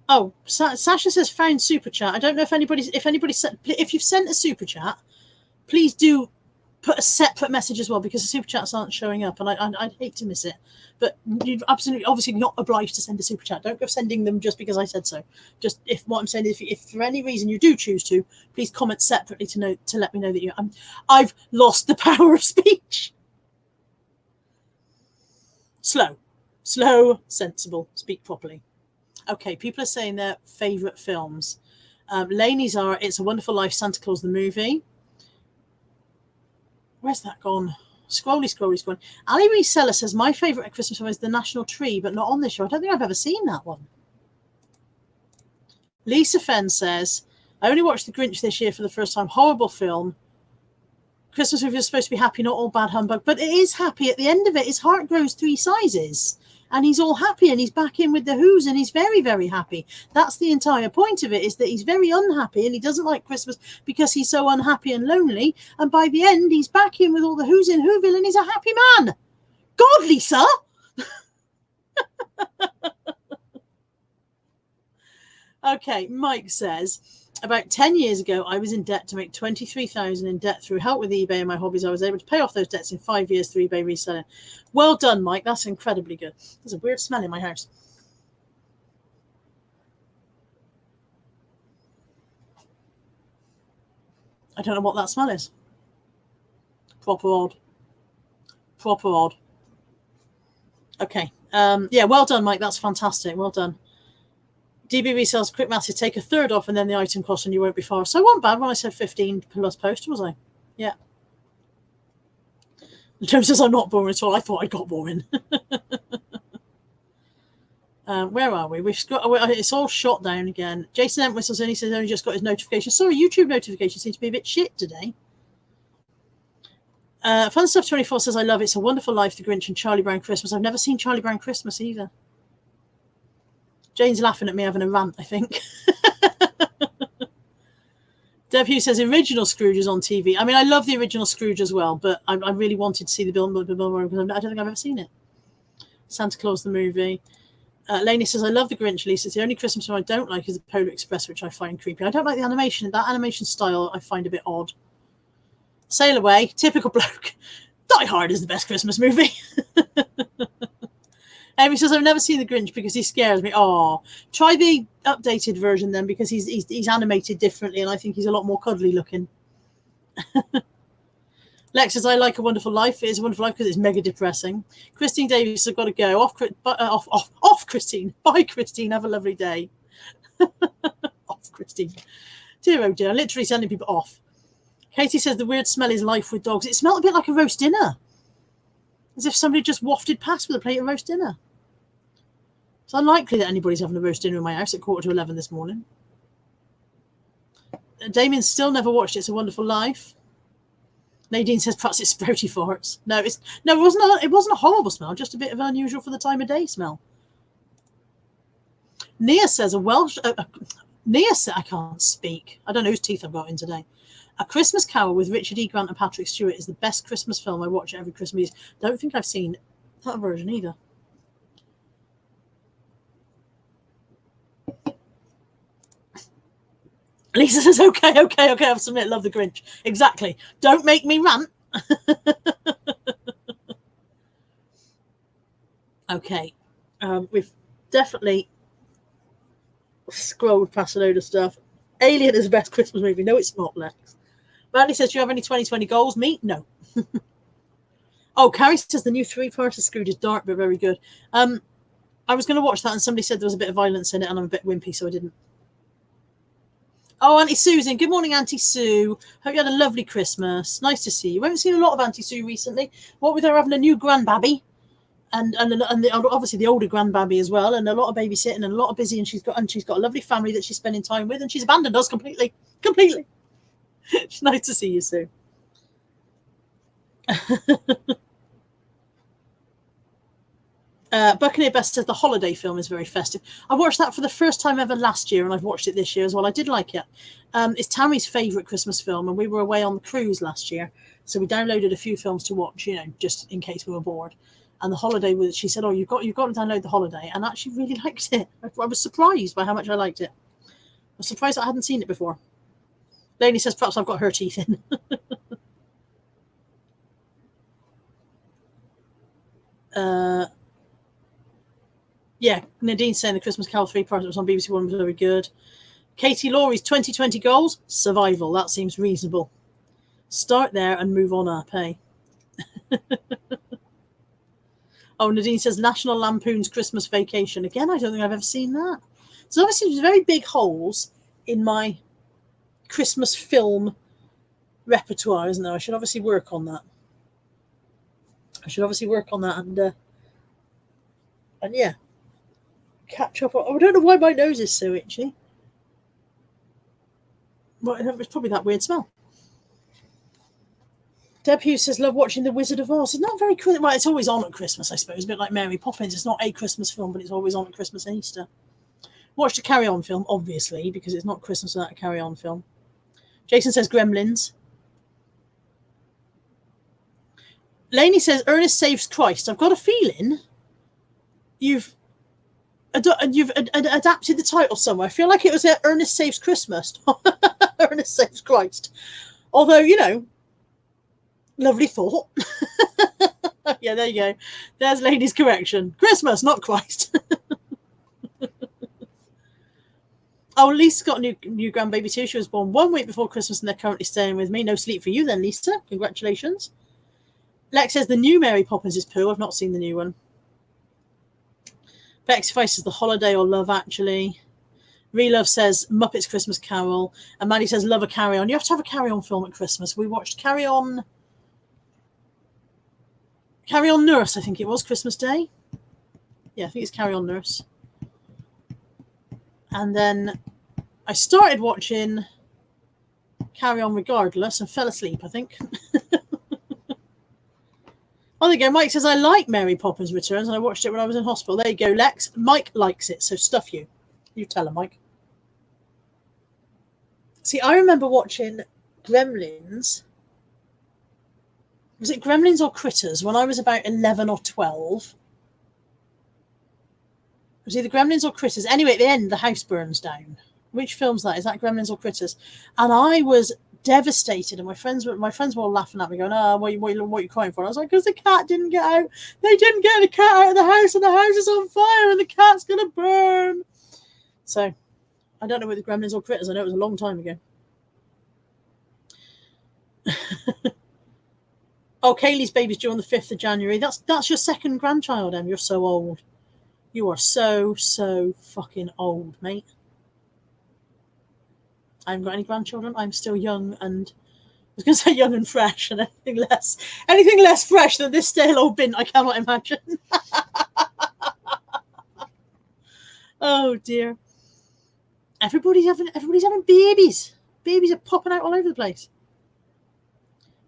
Oh, Sasha says found super chat. I don't know if if you've sent a super chat, please do put a separate message as well, because the super chats aren't showing up, and I'd hate to miss it. But you're obviously not obliged to send a super chat. Don't go sending them just because I said so. Just if what I'm saying is, if for any reason you do choose to, please comment separately to let me know that I've lost the power of speech. Slow, sensible, speak properly. Okay, people are saying their favourite films. Laney's are It's a Wonderful Life, Santa Claus the movie. Where's that gone? Scrolly. Ali Reseller says, my favourite Christmas film is The National Tree, but not on this show. I don't think I've ever seen that one. Lisa Fenn says, I only watched The Grinch this year for the first time. Horrible film. Christmas movie is supposed to be happy, not all bad humbug, but it is happy. At the end of it, his heart grows 3 sizes. And he's all happy, and he's back in with the Who's, and he's very, very happy. That's the entire point of it, is that he's very unhappy, and he doesn't like Christmas because he's so unhappy and lonely. And by the end, he's back in with all the Who's in Whoville, and he's a happy man. God, Lisa! Okay, Mike says, about 10 years ago, I was in debt to make $23,000 in debt through help with eBay and my hobbies. I was able to pay off those debts in 5 years through eBay reselling. Well done, Mike. That's incredibly good. There's a weird smell in my house. I don't know what that smell is. Proper odd. Okay. Yeah, well done, Mike. That's fantastic. Well done. DB resells quick maths, take a third off and then the item cost and you won't be far. So I wasn't bad when I said 15 plus post, was I? Yeah. Joe says I'm not boring at all. I thought I got boring. Where are we? We've got, it's all shot down again. Jason Entwistle's in, he says only just got his notification. Sorry, YouTube notifications seem to be a bit shit today. Fun Stuff 24 says I love It's a Wonderful Life, The Grinch and Charlie Brown Christmas. I've never seen Charlie Brown Christmas either. Jane's laughing at me having a rant, I think. Deb Hughes says original Scrooge is on TV. I mean, I love the original Scrooge as well, but I really wanted to see the Bill Murray because I don't think I've ever seen it. Santa Claus the movie. Lainey says, I love the Grinch, Lisa. It's the only Christmas film I don't like is the Polar Express, which I find creepy. I don't like the animation. That animation style I find a bit odd. Sail Away, typical bloke. Die Hard is the best Christmas movie. Amy says, I've never seen the Grinch because he scares me. Oh, try the updated version then, because he's animated differently and I think he's a lot more cuddly looking. Lex says, I like A Wonderful Life. It is a wonderful life because it's mega depressing. Christine Davis has got to go. Off, Christine. Bye, Christine. Have a lovely day. Off, Christine. Dear, oh dear. I'm literally sending people off. Katie says, the weird smell is life with dogs. It smelled a bit like a roast dinner. As if somebody just wafted past with a plate of roast dinner. It's unlikely that anybody's having a roast dinner in my house at 11:15 this morning. Damien still never watched It's a Wonderful Life. Nadine says perhaps it's sprouty farts. No, it wasn't a horrible smell, just a bit of unusual for the time of day smell. Nia says Nia said, I can't speak. I don't know whose teeth I've got in today. A Christmas Carol with Richard E. Grant and Patrick Stewart is the best Christmas film I watch every Christmas. Don't think I've seen that version either. Lisa says, okay, I have to submit, love the Grinch. Exactly. Don't make me rant. Okay. We've definitely scrolled past a load of stuff. Alien is the best Christmas movie. No, it's not, Lex. Brandy says, do you have any 2020 goals? Me? No. Oh, Carrie says the new three-parter Scrooge is dark but very good. I was going to watch that and somebody said there was a bit of violence in it and I'm a bit wimpy, so I didn't. Oh, Auntie Susan. Good morning, Auntie Sue. Hope you had a lovely Christmas. Nice to see you. We haven't seen a lot of Auntie Sue recently. What with her having a new grandbaby and obviously the older grandbaby as well, and a lot of babysitting and a lot of busy, and she's got a lovely family that she's spending time with, and she's abandoned us completely. It's nice to see you, Sue. Buccaneer Best says the holiday film is very festive. I watched that for the first time ever last year, and I've watched it this year as well. I did like it. It's Tammy's favourite Christmas film, and we were away on the cruise last year, so we downloaded a few films to watch, just in case we were bored. And the holiday was, she said, "Oh, you've got to download the holiday," and I actually really liked it. I was surprised by how much I liked it. I was surprised I hadn't seen it before. Lainey says, "Perhaps I've got her teeth in." Yeah, Nadine's saying the Christmas Carol 3-part was on BBC One was very good. Katie Laurie's 2020 goals, survival. That seems reasonable. Start there and move on up, hey? Oh, Nadine says National Lampoon's Christmas Vacation. Again, I don't think I've ever seen that. So obviously there's very big holes in my Christmas film repertoire, isn't there? I should obviously work on that. And yeah, catch up. I don't know why my nose is so itchy. Well, it's probably that weird smell. Deb Hughes says, love watching The Wizard of Oz. It's not very cool. Well, it's always on at Christmas, I suppose. A bit like Mary Poppins. It's not a Christmas film, but it's always on at Christmas and Easter. Watched a Carry On film, obviously, because it's not Christmas without a Carry On film. Jason says Gremlins. Lainey says Ernest Saves Christ. I've got a feeling you've adapted the title somewhere. I feel like it was Ernest Saves Christmas. Ernest Saves Christ. Although, lovely thought. Yeah, there you go. There's Lainey's correction. Christmas, not Christ. Oh, Lisa's got a new grandbaby too. She was born 1 week before Christmas and they're currently staying with me. No sleep for you then, Lisa. Congratulations. Lex says the new Mary Poppins is poo. I've not seen the new one. Bexify says The Holiday or Love Actually. Relove says Muppets Christmas Carol. And Maddie says Love a Carry On. You have to have a Carry On film at Christmas. We watched Carry On Nurse, I think it was, Christmas Day. Yeah, I think it's Carry On Nurse. And then I started watching Carry On Regardless and fell asleep, I think. Oh, there you go. Mike says, I like Mary Poppins Returns and I watched it when I was in hospital. There you go, Lex. Mike likes it, so stuff you. You tell him, Mike. See, I remember watching Gremlins. Was it Gremlins or Critters when I was about 11 or 12? It was either Gremlins or Critters. Anyway, at the end, the house burns down. Which film's that? Is that Gremlins or Critters? And I was devastated, and my friends were all laughing at me, going, "Oh, what are you crying for?" And I was like, "Because the cat didn't get out. They didn't get the cat out of the house, and the house is on fire, and the cat's gonna burn." So, I don't know whether Gremlins or Critters. I know it was a long time ago. Oh, Kaylee's baby's due on the 5th of January. That's your second grandchild, Em. You're so old. You are so fucking old, mate. I haven't got any grandchildren. I'm still young and I was going to say young and fresh, and anything less fresh than this stale old bin, I cannot imagine. Oh dear. Everybody's having babies. Babies are popping out all over the place.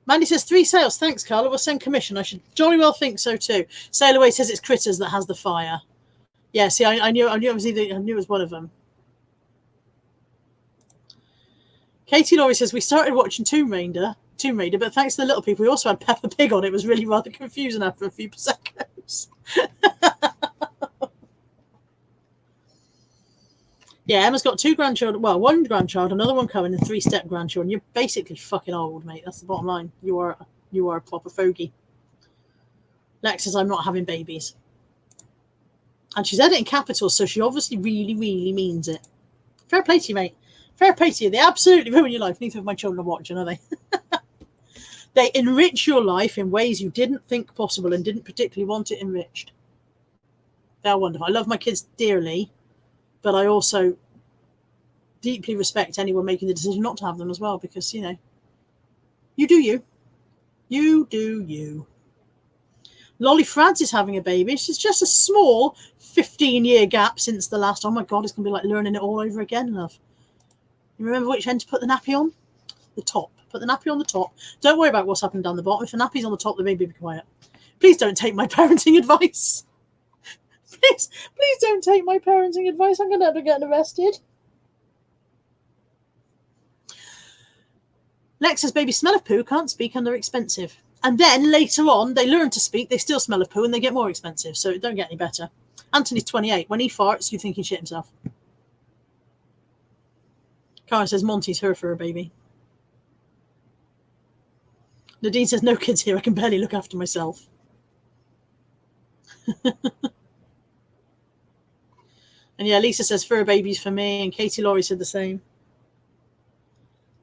Mandy says 3 sales. Thanks, Carla. We'll send commission. I should jolly well think so too. Sail Away says it's Critters that has the fire. Yeah, see, I knew it was one of them. Katie Laurie says we started watching Tomb Raider, but thanks to the little people, we also had Peppa Pig on. It was really rather confusing after a few seconds. Yeah, Emma's got 2 grandchildren. Well, 1 grandchild, another one coming, and 3 step grandchildren. You're basically fucking old, mate. That's the bottom line. You are a proper fogey. Lex says, I'm not having babies. And she's editing capitals, so she obviously really, really means it. Fair play to you, mate. Fair play to you. They absolutely ruin your life. Neither of my children are watching, are they? They enrich your life in ways you didn't think possible and didn't particularly want it enriched. They're wonderful. I love my kids dearly, but I also deeply respect anyone making the decision not to have them as well, because, you know, you do you. You do you. Lolly France is having a baby. It's just a small 15-year gap since the last. Oh my God, it's going to be like learning it all over again, love. You remember which end to put the nappy on? The top. Put the nappy on the top. Don't worry about what's happening down the bottom. If the nappy's on the top, the baby will be quiet. Please don't take my parenting advice. Please don't take my parenting advice. I'm going to end up getting arrested. Lex says, baby smell of poo, can't speak and they're expensive. And then later on, they learn to speak, they still smell of poo and they get more expensive. So it don't get any better. Anthony's 28. When he farts, you think he shit himself. Karen says, Monty's her for a baby. Nadine says, no kids here. I can barely look after myself. And yeah, Lisa says, fur babies for me. And Katie Laurie said the same.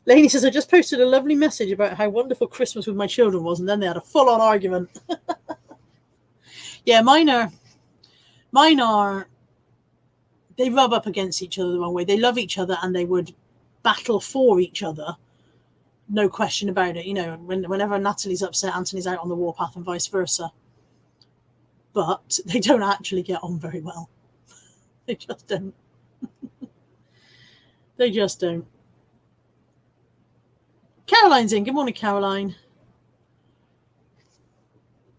Lainey says, I just posted a lovely message about how wonderful Christmas with my children was, and then they had a full-on argument. Yeah, mine are, they rub up against each other the wrong way. They love each other and they would battle for each other. No question about it. You know, whenever Natalie's upset, Anthony's out on the warpath and vice versa. But they don't actually get on very well. They just don't. They just don't. Caroline's in. Good morning, Caroline.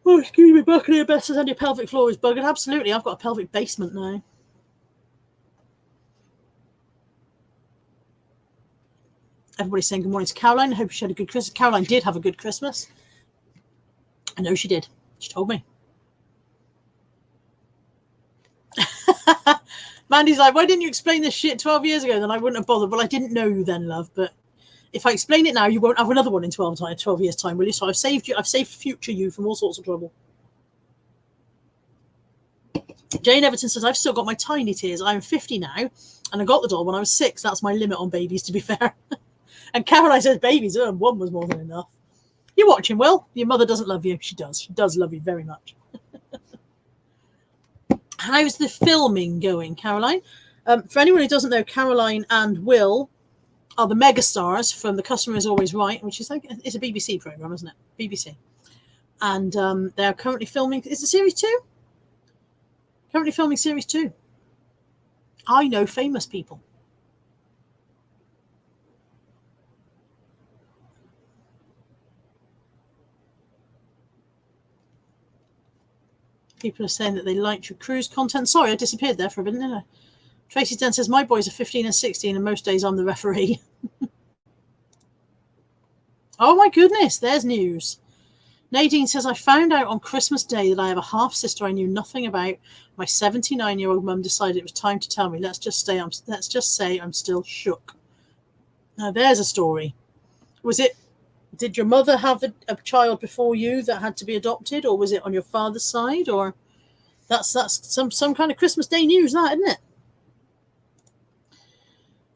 Oh, excuse me, balcony better than your pelvic floor is buggered. Absolutely, I've got a pelvic basement now. Everybody's saying good morning to Caroline. I hope she had a good Christmas. Caroline did have a good Christmas. I know she did. She told me. Mandy's like, why didn't you explain this shit 12 years ago? Then I wouldn't have bothered. Well, I didn't know you then, love, but if I explain it now, you won't have another one in 12 years' time, will you? So I've saved you. I've saved future you from all sorts of trouble. Jane Everton says, I've still got my tiny tears. I'm 50 now, and I got the doll when I was 6. That's my limit on babies, to be fair. And Caroline says, babies, 1 was more than enough. You're watching, Will. Your mother doesn't love you. She does. She does love you very much. How's the filming going, Caroline? For anyone who doesn't know, Caroline and Will are the megastars from The Customer Is Always Right, which is like, it's a BBC program, isn't it? BBC. And they're currently filming, is it series 2? Currently filming series 2. I know famous people. People are saying that they liked your cruise content. Sorry, I disappeared there for a bit, didn't I? Tracy Den says, my boys are 15 and 16, and most days I'm the referee. Oh my goodness, there's news. Nadine says, I found out on Christmas Day that I have a half-sister I knew nothing about. My 79-year-old mum decided it was time to tell me. Let's just say I'm still shook. Now, there's a story. Did your mother have a child before you that had to be adopted, or was it on your father's side? Or that's some kind of Christmas Day news, that, isn't it?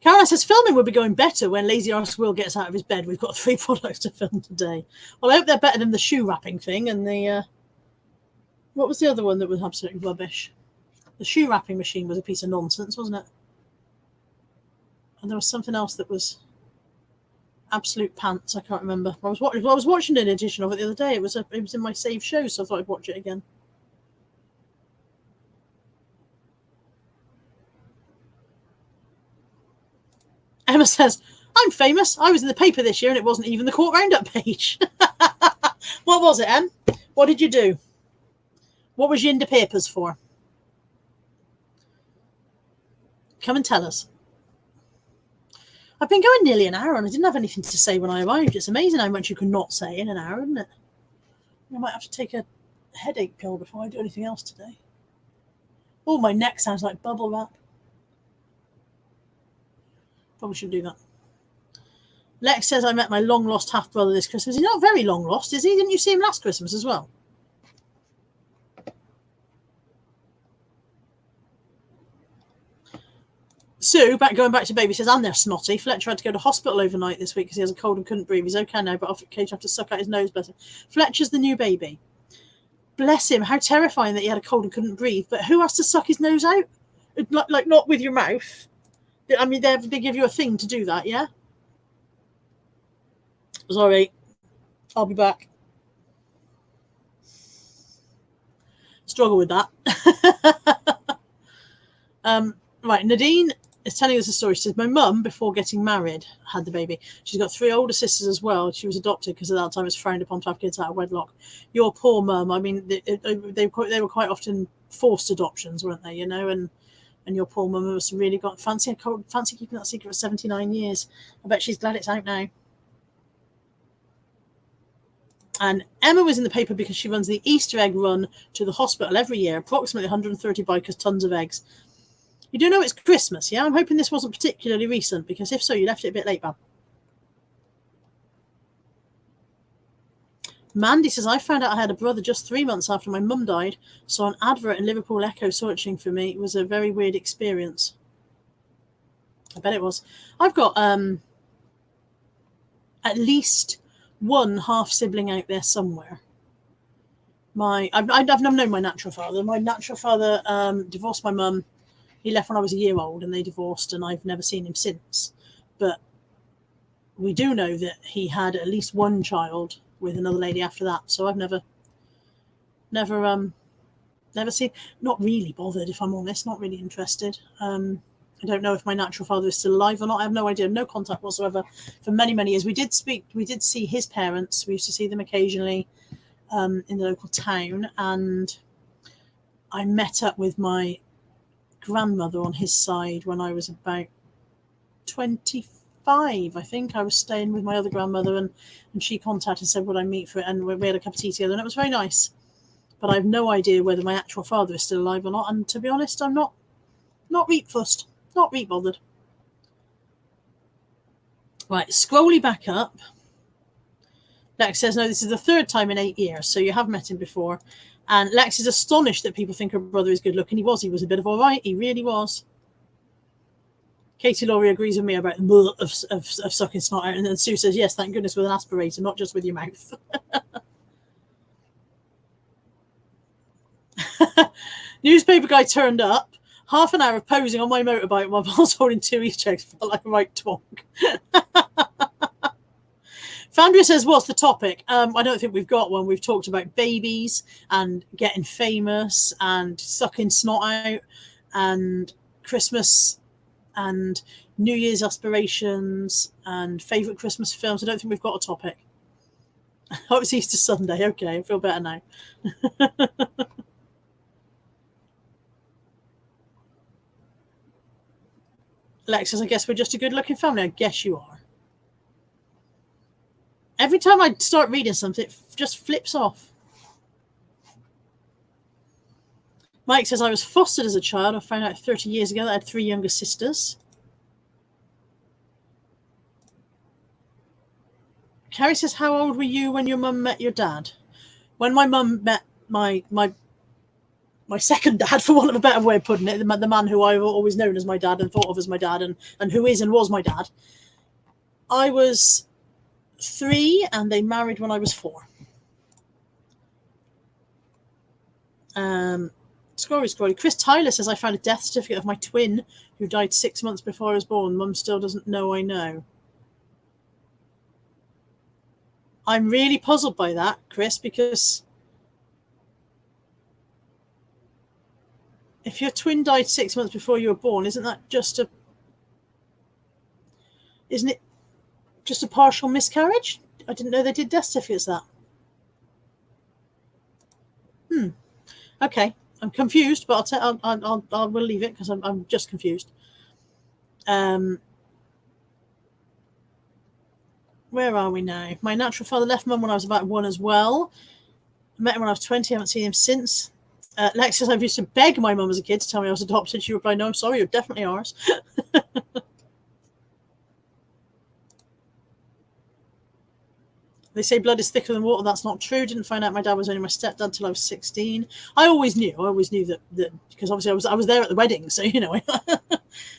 Caroline says, filming will be going better when Lazy Arse Will gets out of his bed. We've got 3 products to film today. Well, I hope they're better than the shoe wrapping thing and the... what was the other one that was absolutely rubbish? The shoe wrapping machine was a piece of nonsense, wasn't it? And there was something else that was absolute pants. I can't remember. I was watching an edition of it the other day. It was in my saved shows, so I thought I'd watch it again. Emma says, I'm famous. I was in the paper this year and it wasn't even the court roundup page. What was it, Em? What did you do? What was you in the papers for? Come and tell us. I've been going nearly an hour and I didn't have anything to say when I arrived. It's amazing how much you can not say in an hour, isn't it? I might have to take a headache pill before I do anything else today. Oh, my neck sounds like bubble wrap. Probably should do that. Lex says, I met my long-lost half-brother this Christmas. He's not very long-lost, is he? Didn't you see him last Christmas as well? Sue, going back to baby, says, and they're snotty. Fletcher had to go to hospital overnight this week because he has a cold and couldn't breathe. He's okay now, but occasionally have to suck out his nose, bless him. Fletcher's the new baby. Bless him. How terrifying that he had a cold and couldn't breathe. But who has to suck his nose out? Like not with your mouth. I mean, they give you a thing to do that, yeah? Sorry. I'll be back. Struggle with that. Right, Nadine is telling us a story. She says, my mum, before getting married, had the baby. She's got 3 older sisters as well. She was adopted because at that time it was frowned upon to have kids out of wedlock. Your poor mum, I mean, they were quite often forced adoptions, weren't they, you know, and your poor mum must have really got fancy keeping that secret for 79 years. I bet she's glad it's out now. And Emma was in the paper because she runs the Easter egg run to the hospital every year, approximately 130 bikers, tons of eggs. You do know it's Christmas, yeah? I'm hoping this wasn't particularly recent, because if so, you left it a bit late, Bob. Mandy says, I found out I had a brother just 3 months after my mum died. Saw an advert in Liverpool Echo searching for me. It was a very weird experience. I bet it was. I've got at least one half-sibling out there somewhere. I've known my natural father. My natural father divorced my mum. He left when I was a year old and they divorced, and I've never seen him since. But we do know that he had at least one child with another lady after that. So I've never seen, not really bothered, if I'm honest, not really interested. I don't know if my natural father is still alive or not. I have no idea, no contact whatsoever for many, many years. We did see his parents. We used to see them occasionally in the local town, and I met up with my grandmother on his side when I was about 25, I think. I was staying with my other grandmother, and she contacted and said, would I meet for it? And we had a cup of tea together, and it was very nice. But I have no idea whether my actual father is still alive or not. And to be honest, I'm not reet fussed, not reet bothered. Right, scrolling back up. Lex says, no, this is the 3rd time in 8 years, so you have met him before. And Lex is astonished that people think her brother is good looking. He was a bit of all right. He really was. Katie Laurie agrees with me about of sucking snot out. And then Sue says, yes, thank goodness, with an aspirator, not just with your mouth. Newspaper guy turned up. Half an hour of posing on my motorbike while I was holding 2 Easter eggs felt like a right twonk. Fandria says, what's the topic? I don't think we've got one. We've talked about babies and getting famous and sucking snot out and Christmas and New Year's aspirations and favourite Christmas films. I don't think we've got a topic. Oh, it's Easter Sunday. Okay, I feel better now. Lex says, I guess we're just a good-looking family. I guess you are. Every time I start reading something, it just flips off. Mike says, I was fostered as a child. I found out 30 years ago that I had 3 younger sisters. Carrie says, how old were you when your mum met your dad? When my mum met my second dad, for want of a better way of putting it, the man who I've always known as my dad and thought of as my dad and who is and was my dad, I was 3 and they married when I was 4. Scrolly. Chris Tyler says, I found a death certificate of my twin who died 6 months before I was born. Mum still doesn't know I know. I'm really puzzled by that, Chris, because if your twin died 6 months before you were born, isn't it just a partial miscarriage? I didn't know they did death certificates that. Okay, I'm confused, but I'll leave it because I'm just confused. Where are we now? My natural father left mum when I was about 1 as well. I met him when I was 20. I haven't seen him since. Lex says, I used to beg my mum as a kid to tell me I was adopted. She replied, no, I'm sorry, you're definitely ours. They say blood is thicker than water. That's not true. Didn't find out my dad was only my stepdad till I was 16. I always knew that because obviously I was there at the wedding, so you know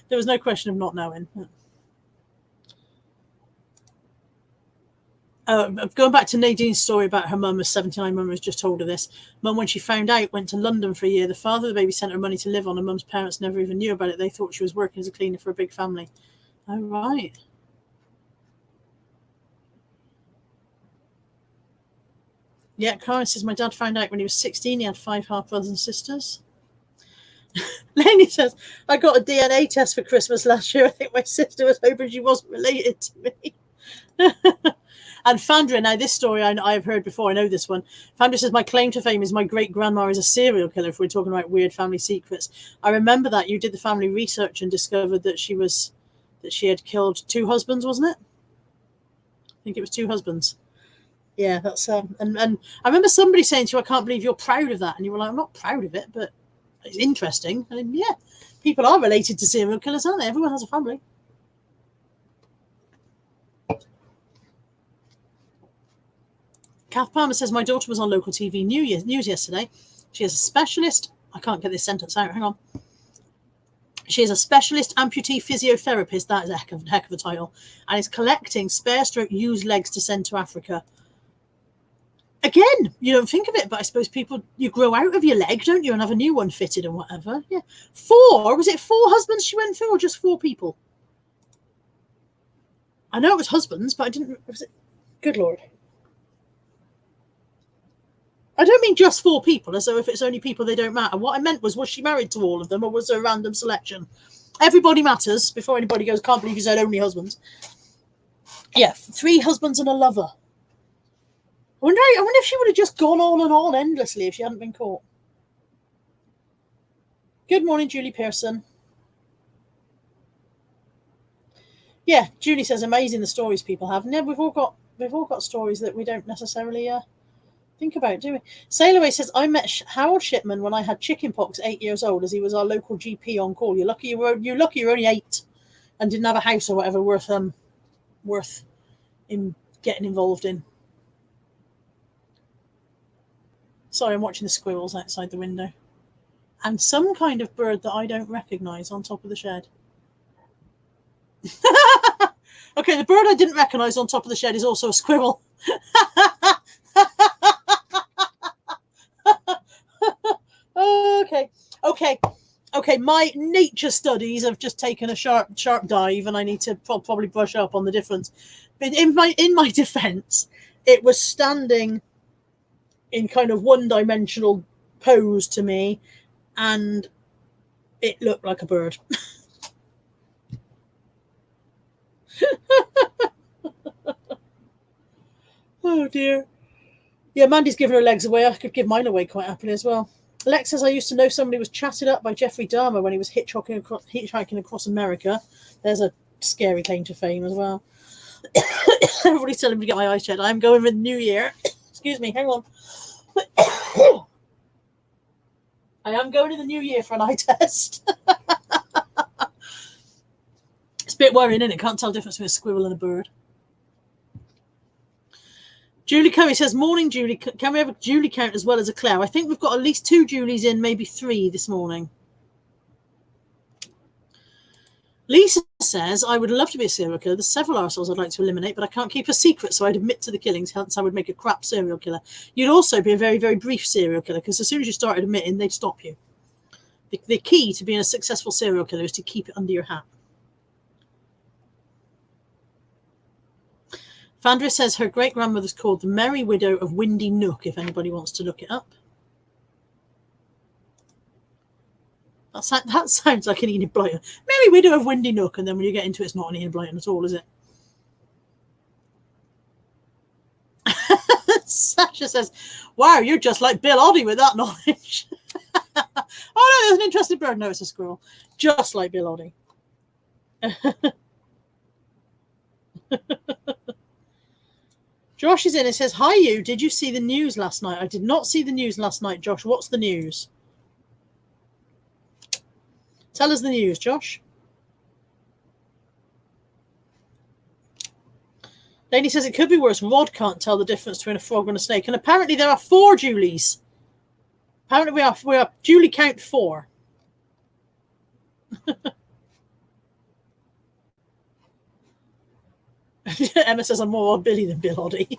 there was no question of not knowing. Going back to Nadine's story about her mum, a 79 mum has just told her this. Mum, when she found out, went to London for a year. The father of the baby sent her money to live on, and mum's parents never even knew about it. They thought she was working as a cleaner for a big family. Oh, right. Yeah, Karen says, my dad found out when he was 16 he had 5 half brothers and sisters. Lenny says, I got a DNA test for Christmas last year. I think my sister was hoping she wasn't related to me. And Fandra, now this story I've heard before, I know this one. Fandra says, my claim to fame is my great-grandma is a serial killer, if we're talking about weird family secrets. I remember that you did the family research and discovered that she had killed 2 husbands, wasn't it? I think it was 2 husbands. Yeah, that's and I remember somebody saying to you, I can't believe you're proud of that. And you were like, I'm not proud of it, but it's interesting. And yeah, people are related to serial killers, aren't they? Everyone has a family. Kath Palmer says, my daughter was on local TV news yesterday. She is a specialist. I can't get this sentence out. Hang on. She is a specialist amputee physiotherapist. That is a heck of a title. And is collecting spare/used legs to send to Africa. Again, you don't think of it, but I suppose you grow out of your leg, don't you, and have a new one fitted and whatever. Yeah. 4? Was it 4 husbands she went through, or just 4 people? I know it was husbands, but I didn't. Was it? Good Lord. I don't mean just 4 people, as though if it's only people, they don't matter. What I meant was she married to all of them, or was there a random selection? Everybody matters before anybody goes, can't believe you said only husbands. Yeah, 3 husbands and a lover. I wonder if she would have just gone on and on endlessly if she hadn't been caught. Good morning, Julie Pearson. Yeah, Julie says, amazing the stories people have. And yeah, we've all got stories that we don't necessarily think about, do we? Sailaway says, I met Harold Shipman when I had chickenpox 8 years old, as he was our local GP on call. You're lucky you're only 8 and didn't have a house or whatever worth in getting involved in. Sorry, I'm watching the squirrels outside the window. And some kind of bird that I don't recognise on top of the shed. Okay, the bird I didn't recognise on top of the shed is also a squirrel. Okay. My nature studies have just taken a sharp dive, and I need to probably brush up on the difference. But in my defence, it was standing in kind of one-dimensional pose to me, and it looked like a bird. Oh dear. Yeah, Mandy's giving her legs away. I could give mine away quite happily as well. Lex says, I used to know somebody was chatted up by Jeffrey Dahmer when he was hitchhiking across America. There's a scary claim to fame as well. Everybody's telling me to get my eyes checked. I'm going for the new year. Excuse me, hang on. I am going in the new year for an eye test. It's a bit worrying, isn't it? Can't tell the difference between a squirrel and a bird. Julie Curry says, morning, Julie. Can we have a Julie count as well as a Claire? I think we've got at least 2 Julies in, maybe 3 this morning. Lisa says, I would love to be a serial killer. There's several arseholes I'd like to eliminate, but I can't keep a secret, so I'd admit to the killings, hence I would make a crap serial killer. You'd also be a very, very brief serial killer, because as soon as you started admitting, they'd stop you. The key to being a successful serial killer is to keep it under your hat. Fandra says her great-grandmother's called the Merry Widow of Windy Nook, if anybody wants to look it up. That sounds like an Enid Blyton. Merry Widow of Windy Nook, and then when you get into it, it's not an Enid Blyton at all, is it? Sasha says, wow, you're just like Bill Oddie with that knowledge. Oh, no, there's an interesting bird. No, it's a squirrel. Just like Bill Oddie. Josh is in. It says, hi, you. Did you see the news last night? I did not see the news last night, Josh. What's the news? Tell us the news, Josh. Lady says it could be worse. Rod can't tell the difference between a frog and a snake. And apparently there are 4 Julies. Apparently we are Julie count 4. Emma says I'm more Billy than Bill Oddie.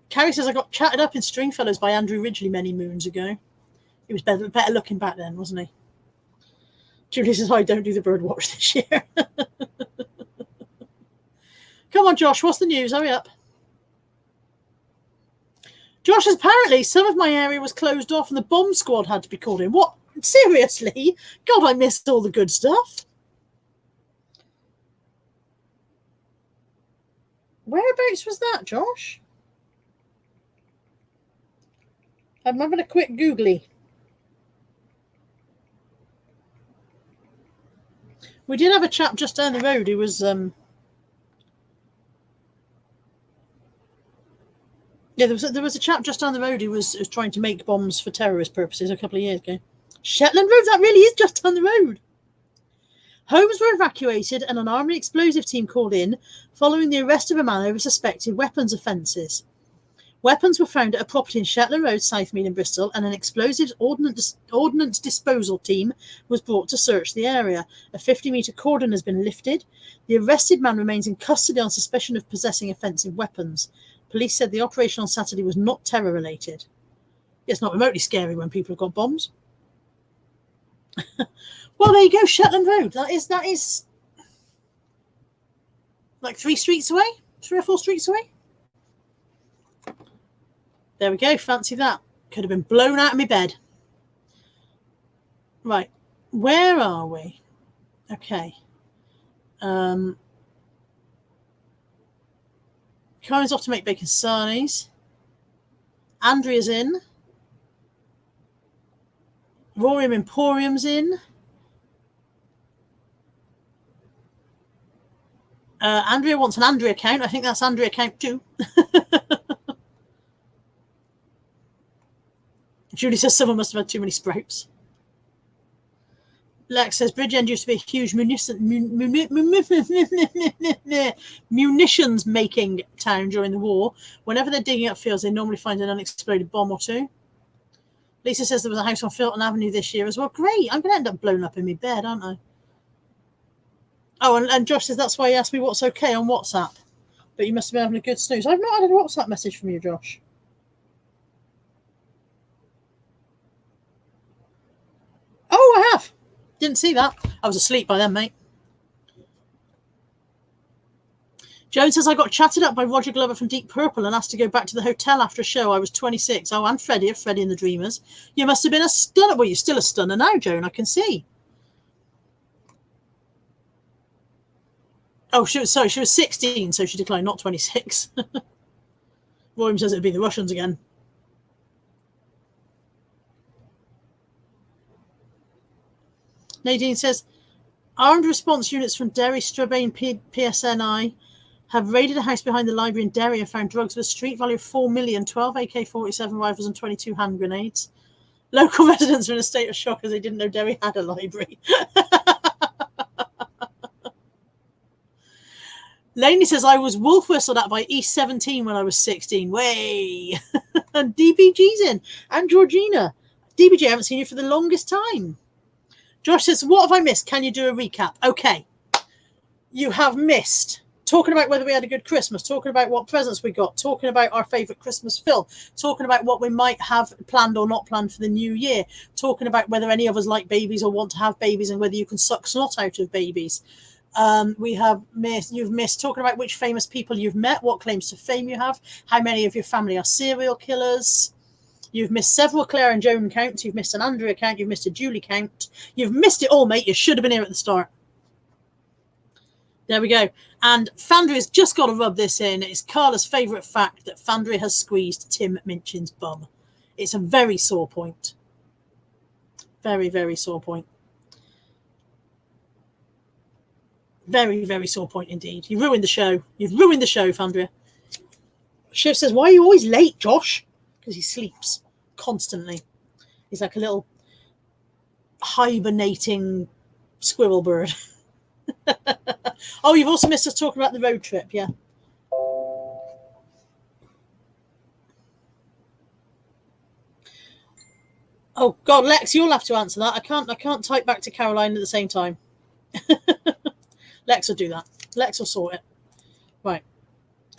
Carrie says I got chatted up in Stringfellows by Andrew Ridgely many moons ago. He was better looking back then, wasn't he? Julie says, I don't do the bird watch this year. Come on, Josh, what's the news? Hurry up. Josh says, apparently some of my area was closed off and the bomb squad had to be called in. What? Seriously? God, I missed all the good stuff. Whereabouts was that, Josh? I'm having a quick googly. We did have a chap just down the road who was yeah, there was a chap just down the road who was trying to make bombs for terrorist purposes a couple of years ago. Shetland Road, that really is just down the road. Homes were evacuated and an army explosive team called in following the arrest of a man over suspected weapons offences. Weapons were found at a property in Shetland Road, Southmead in Bristol, and an explosives ordnance disposal team was brought to search the area. A 50-metre cordon has been lifted. The arrested man remains in custody on suspicion of possessing offensive weapons. Police said the operation on Saturday was not terror-related. It's not remotely scary when people have got bombs. Well, there you go, Shetland Road. That is like 3 streets away, 3 or 4 streets away. There we go. Fancy that. Could have been blown out of my bed. Right. Where are we? Okay. Karen's off to make bacon sarnies. Andrea's in. Rorium Emporium's in. Andrea wants an Andrea account. I think that's Andrea account 2. Julie says someone must have had too many sprouts. Lex says Bridgend used to be a huge munitions making town during the war. Whenever they're digging up fields, they normally find an unexploded bomb or 2. Lisa says there was a house on Filton Avenue this year as well. Great. I'm going to end up blown up in my bed, aren't I? Oh, and Josh says that's why he asked me what's okay on WhatsApp. But you must have been having a good snooze. I've not had a WhatsApp message from you, Josh. Oh, I have. Didn't see that. I was asleep by then, mate. Joan says I got chatted up by Roger Glover from Deep Purple and asked to go back to the hotel after a show. I was 26. Oh, and Freddie of Freddie and the Dreamers. You must have been a stunner. Well, you're still a stunner now, Joan. I can see. Oh, she was 16, so she declined, not 26. William says it'd be the Russians again. Nadine says, armed response units from Derry, Strabane, PSNI have raided a house behind the library in Derry and found drugs with a street value of 4 million, 12 AK-47 rifles and 22 hand grenades. Local residents are in a state of shock as they didn't know Derry had a library. Laney says, I was wolf whistled at by East 17 when I was 16. Way! And DBG's in. And Georgina. DBG, I haven't seen you for the longest time. Josh says, what have I missed? Can you do a recap? Okay. You have missed talking about whether we had a good Christmas, talking about what presents we got, talking about our favourite Christmas film, talking about what we might have planned or not planned for the new year, talking about whether any of us like babies or want to have babies and whether you can suck snot out of babies. You've missed talking about which famous people you've met, what claims to fame you have, how many of your family are serial killers. You've missed several Claire and Joan counts. You've missed an Andrea count. You've missed a Julie count. You've missed it all, mate. You should have been here at the start. There we go. And Fandrea's just got to rub this in. It's Carla's favourite fact that Fandrea has squeezed Tim Minchin's bum. It's a very sore point. Very, very sore point. Very, very sore point indeed. You ruined the show. You've ruined the show, Fandrea. Shiv says, why are you always late, Josh? Because he sleeps constantly. He's like a little hibernating squirrel bird. Oh, you've also missed us talking about the road trip, yeah. Oh God, Lex, you'll have to answer that. I can't type back to Caroline at the same time. Lex will do that. Lex will sort it. Right.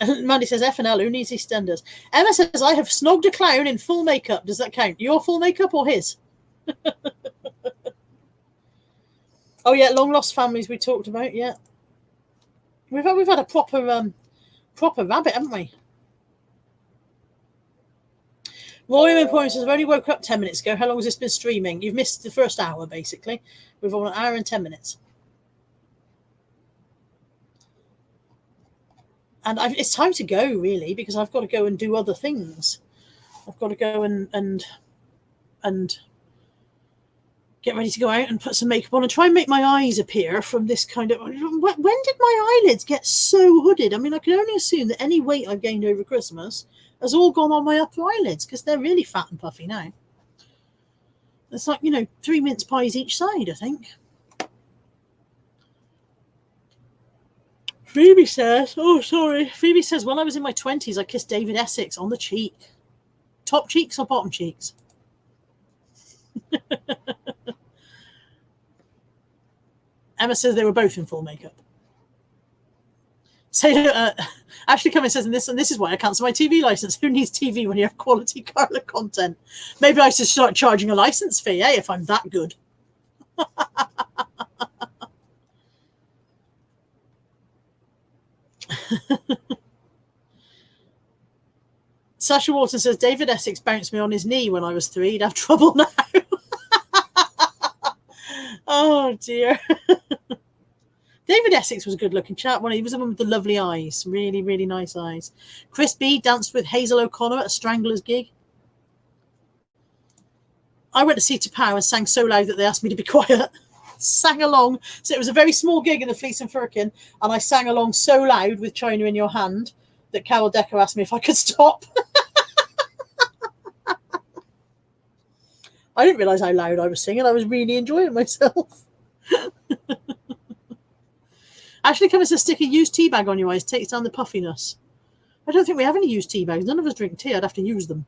Mandy says, F&L, who needs EastEnders? Emma says, I have snogged a clown in full makeup. Does that count? Your full makeup or his? Oh yeah, long lost families we talked about. Yeah, we've had a proper rabbit, haven't we? Roy Point says, I've only woke up 10 minutes ago. How long has this been streaming? You've missed the first hour, basically. We've on an hour and 10 minutes. And it's time to go, really, because I've got to go and do other things. I've got to go and get ready to go out and put some makeup on and try and make my eyes appear from this kind of... When did my eyelids get so hooded? I mean, I can only assume that any weight I've gained over Christmas has all gone on my upper eyelids because they're really fat and puffy now. It's like, 3 mince pies each side, I think. Phoebe says, Phoebe says, when I was in my 20s, I kissed David Essex on the cheek. Top cheeks or bottom cheeks? Emma says they were both in full makeup. So, Ashley Cummins says, and this is why I cancel my TV license. Who needs TV when you have quality Carla content? Maybe I should start charging a license fee, if I'm that good. Sasha Walton says, David Essex bounced me on his knee when I was 3. He'd have trouble now. Oh, dear. David Essex was a good-looking chap. He was the one with the lovely eyes. Really, really nice eyes. Chris B danced with Hazel O'Connor at a Stranglers gig. I went to see T'Pow and sang so loud that they asked me to be quiet. Sang along. So it was a very small gig in the Fleece and Firkin, and I sang along so loud with China in Your Hand that Carol Decker asked me if I could stop. I didn't realise how loud I was singing. I was really enjoying myself. Ashley Cummins says, stick a used tea bag on your eyes. Takes down the puffiness. I don't think we have any used tea bags. None of us drink tea. I'd have to use them.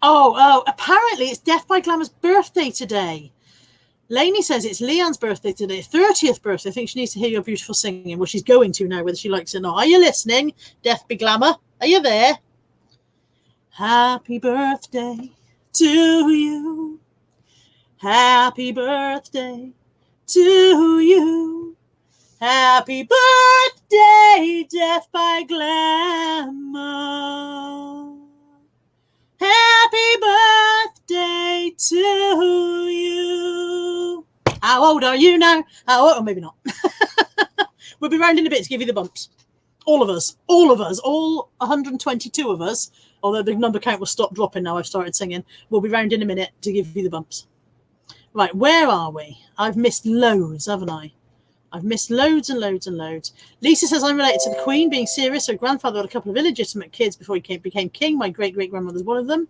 Oh, apparently it's Death by Glamour's birthday today. Lainey says it's Leanne's birthday today, 30th birthday. I think she needs to hear your beautiful singing. Well, she's going to now, whether she likes it or not. Are you listening, Death by Glamour? Are you there? Happy birthday to you. Happy birthday to you. Happy birthday, Death by Glamour. Happy birthday to you. How old are you now? How old? Or maybe not. We'll be round in a bit to give you the bumps. All of us, all 122 of us, although the number count will stop dropping now I've started singing, we'll be round in a minute to give you the bumps. Right, where are we? I've missed loads, haven't I? I've missed loads and loads and loads. Lisa says, I'm related to the Queen, being serious. Her grandfather had a couple of illegitimate kids before he became king. My great-great-grandmother's one of them.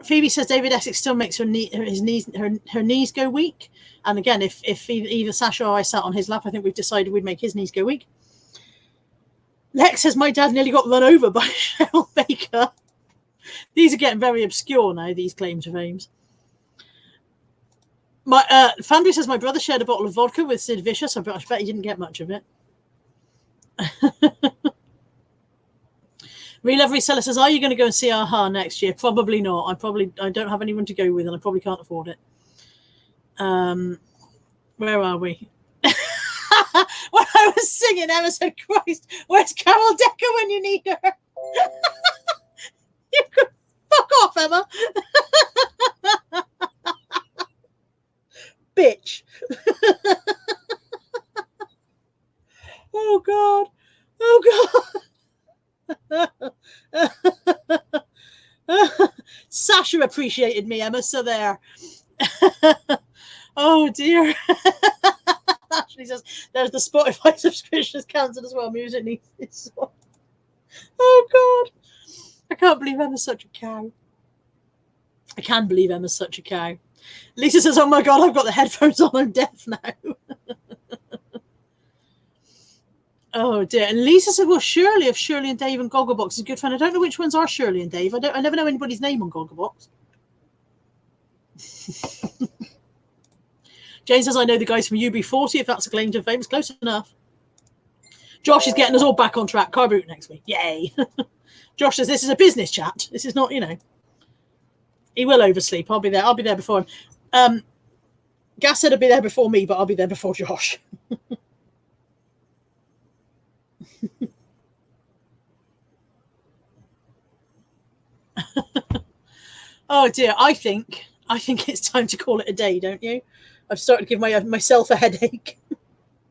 Phoebe says David Essex still makes her knees go weak. And again, if either Sasha or I sat on his lap, I think we've decided we'd make his knees go weak. Lex says, my dad nearly got run over by Cheryl Baker. These are getting very obscure now, these claims to fame. Fandry says, my brother shared a bottle of vodka with Sid Vicious. I bet he didn't get much of it. Real Reseller says, are you going to go and see Aha next year? Probably not. I don't have anyone to go with, and I probably can't afford it. Where are we? When I was singing, Emma said, Christ, where's Carol Decker when you need her? You could fuck off, Emma. Bitch. Oh, God. Sasha appreciated me, Emma, so there. Oh, dear. Ashley says, there's the Spotify subscription is cancelled as well. Music needs. Oh, God. I can't believe Emma's such a cow. I can believe Emma's such a cow. Lisa says, oh, my God, I've got the headphones on. I'm deaf now. Oh, dear. And Lisa said, well, Shirley of Shirley and Dave and Gogglebox is a good friend. I don't know which ones are Shirley and Dave. I never know anybody's name on Gogglebox. Jane says, I know the guys from UB40, if that's a claim to fame. It's close enough. Josh is getting us all back on track. Car boot next week. Yay. Josh says, this is a business chat. This is not, He will oversleep. I'll be there. I'll be there before him. Gas said I'll be there before me, but I'll be there before Josh. Oh, dear. I think it's time to call it a day, don't you? I've started to give myself a headache.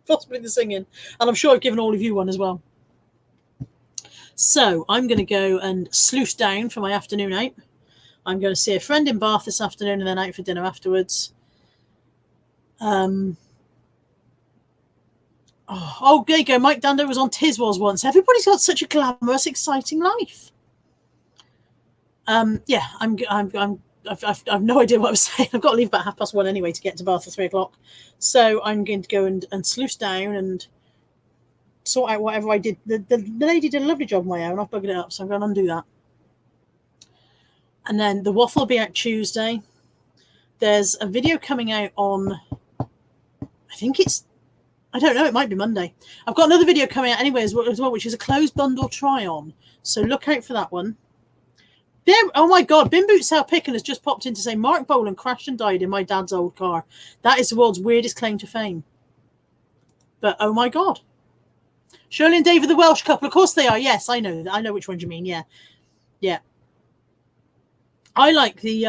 Possibly the singing. And I'm sure I've given all of you one as well. So I'm going to go and sluice down for my afternoon out. I'm going to see a friend in Bath this afternoon and then out for dinner afterwards. Oh, there you go. Mike Dando was on Tiswas once. Everybody's got such a glamorous, exciting life. Yeah, I've no idea what I was saying. I've got to leave about 1:30 anyway to get to Bath at 3 o'clock. So I'm going to go and sluice down and sort out whatever I did. The lady did a lovely job on my own. I've buggered it up, so I'm going to undo that. And then the waffle will be out Tuesday. There's a video coming out on, I don't know, it might be Monday. I've got another video coming out anyway as well, which is a closed bundle try-on. So look out for that one. There, oh my God, Bin Boot Sale Picken has just popped in to say Mark Bolan crashed and died in my dad's old car. That is the world's weirdest claim to fame. But oh my God. Shirley and Dave are the Welsh couple. Of course they are. Yes, I know. I know which ones you mean. Yeah. Yeah. I like the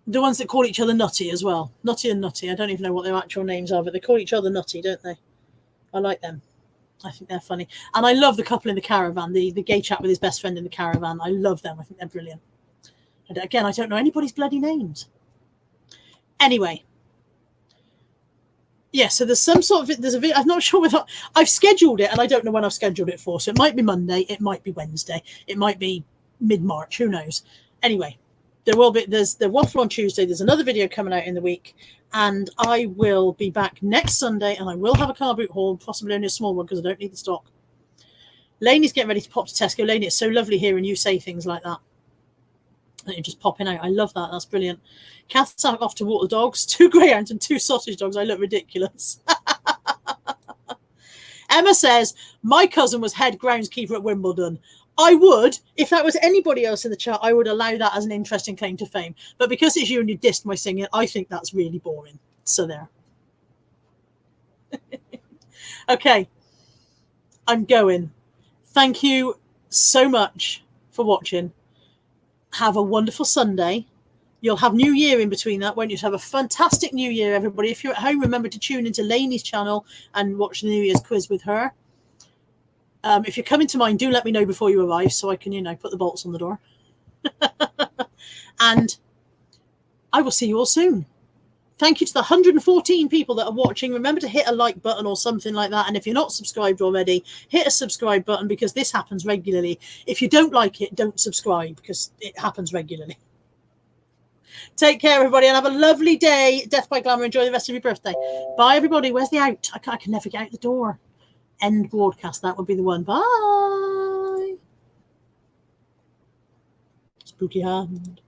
ones that call each other Nutty as well. Nutty and Nutty. I don't even know what their actual names are, but they call each other Nutty, don't they? I like them. I think they're funny. And I love the couple in the caravan, the gay chap with his best friend in the caravan. I love them. I think they're brilliant. And again, I don't know anybody's bloody names. Anyway. Yeah, so there's some sort of, there's a video, I'm not sure whether, I've scheduled it and I don't know when I've scheduled it for. So it might be Monday, it might be Wednesday, it might be mid-March, who knows. Anyway, there's the waffle on Tuesday, there's another video coming out in the week, and I will be back next Sunday and I will have a car boot haul, possibly only a small one because I don't need the stock. Lainey's getting ready to pop to Tesco. Lainey, it's so lovely hearing you say things like that. And you're just popping out. I love that. That's brilliant. Kath's off to walk the dogs. 2 greyhounds and 2 sausage dogs. I look ridiculous. Emma says, my cousin was head groundskeeper at Wimbledon. I would, if that was anybody else in the chat, I would allow that as an interesting claim to fame. But because it's you and you dissed my singing, I think that's really boring. So there. Okay. I'm going. Thank you so much for watching. Have a wonderful Sunday. You'll have New Year in between that, won't you? So have a fantastic New Year, everybody. If you're at home, remember to tune into Lainey's channel and watch the New Year's quiz with her. If you're coming to mine, do let me know before you arrive so I can, put the bolts on the door. And I will see you all soon. Thank you to the 114 people that are watching. Remember to hit a like button or something like that. And if you're not subscribed already, hit a subscribe button because this happens regularly. If you don't like it, don't subscribe because it happens regularly. Take care, everybody, and have a lovely day. Death by Glamour. Enjoy the rest of your birthday. Bye, everybody. Where's the out? I can never get out the door. End broadcast. That would be the one. Bye. Spooky hand.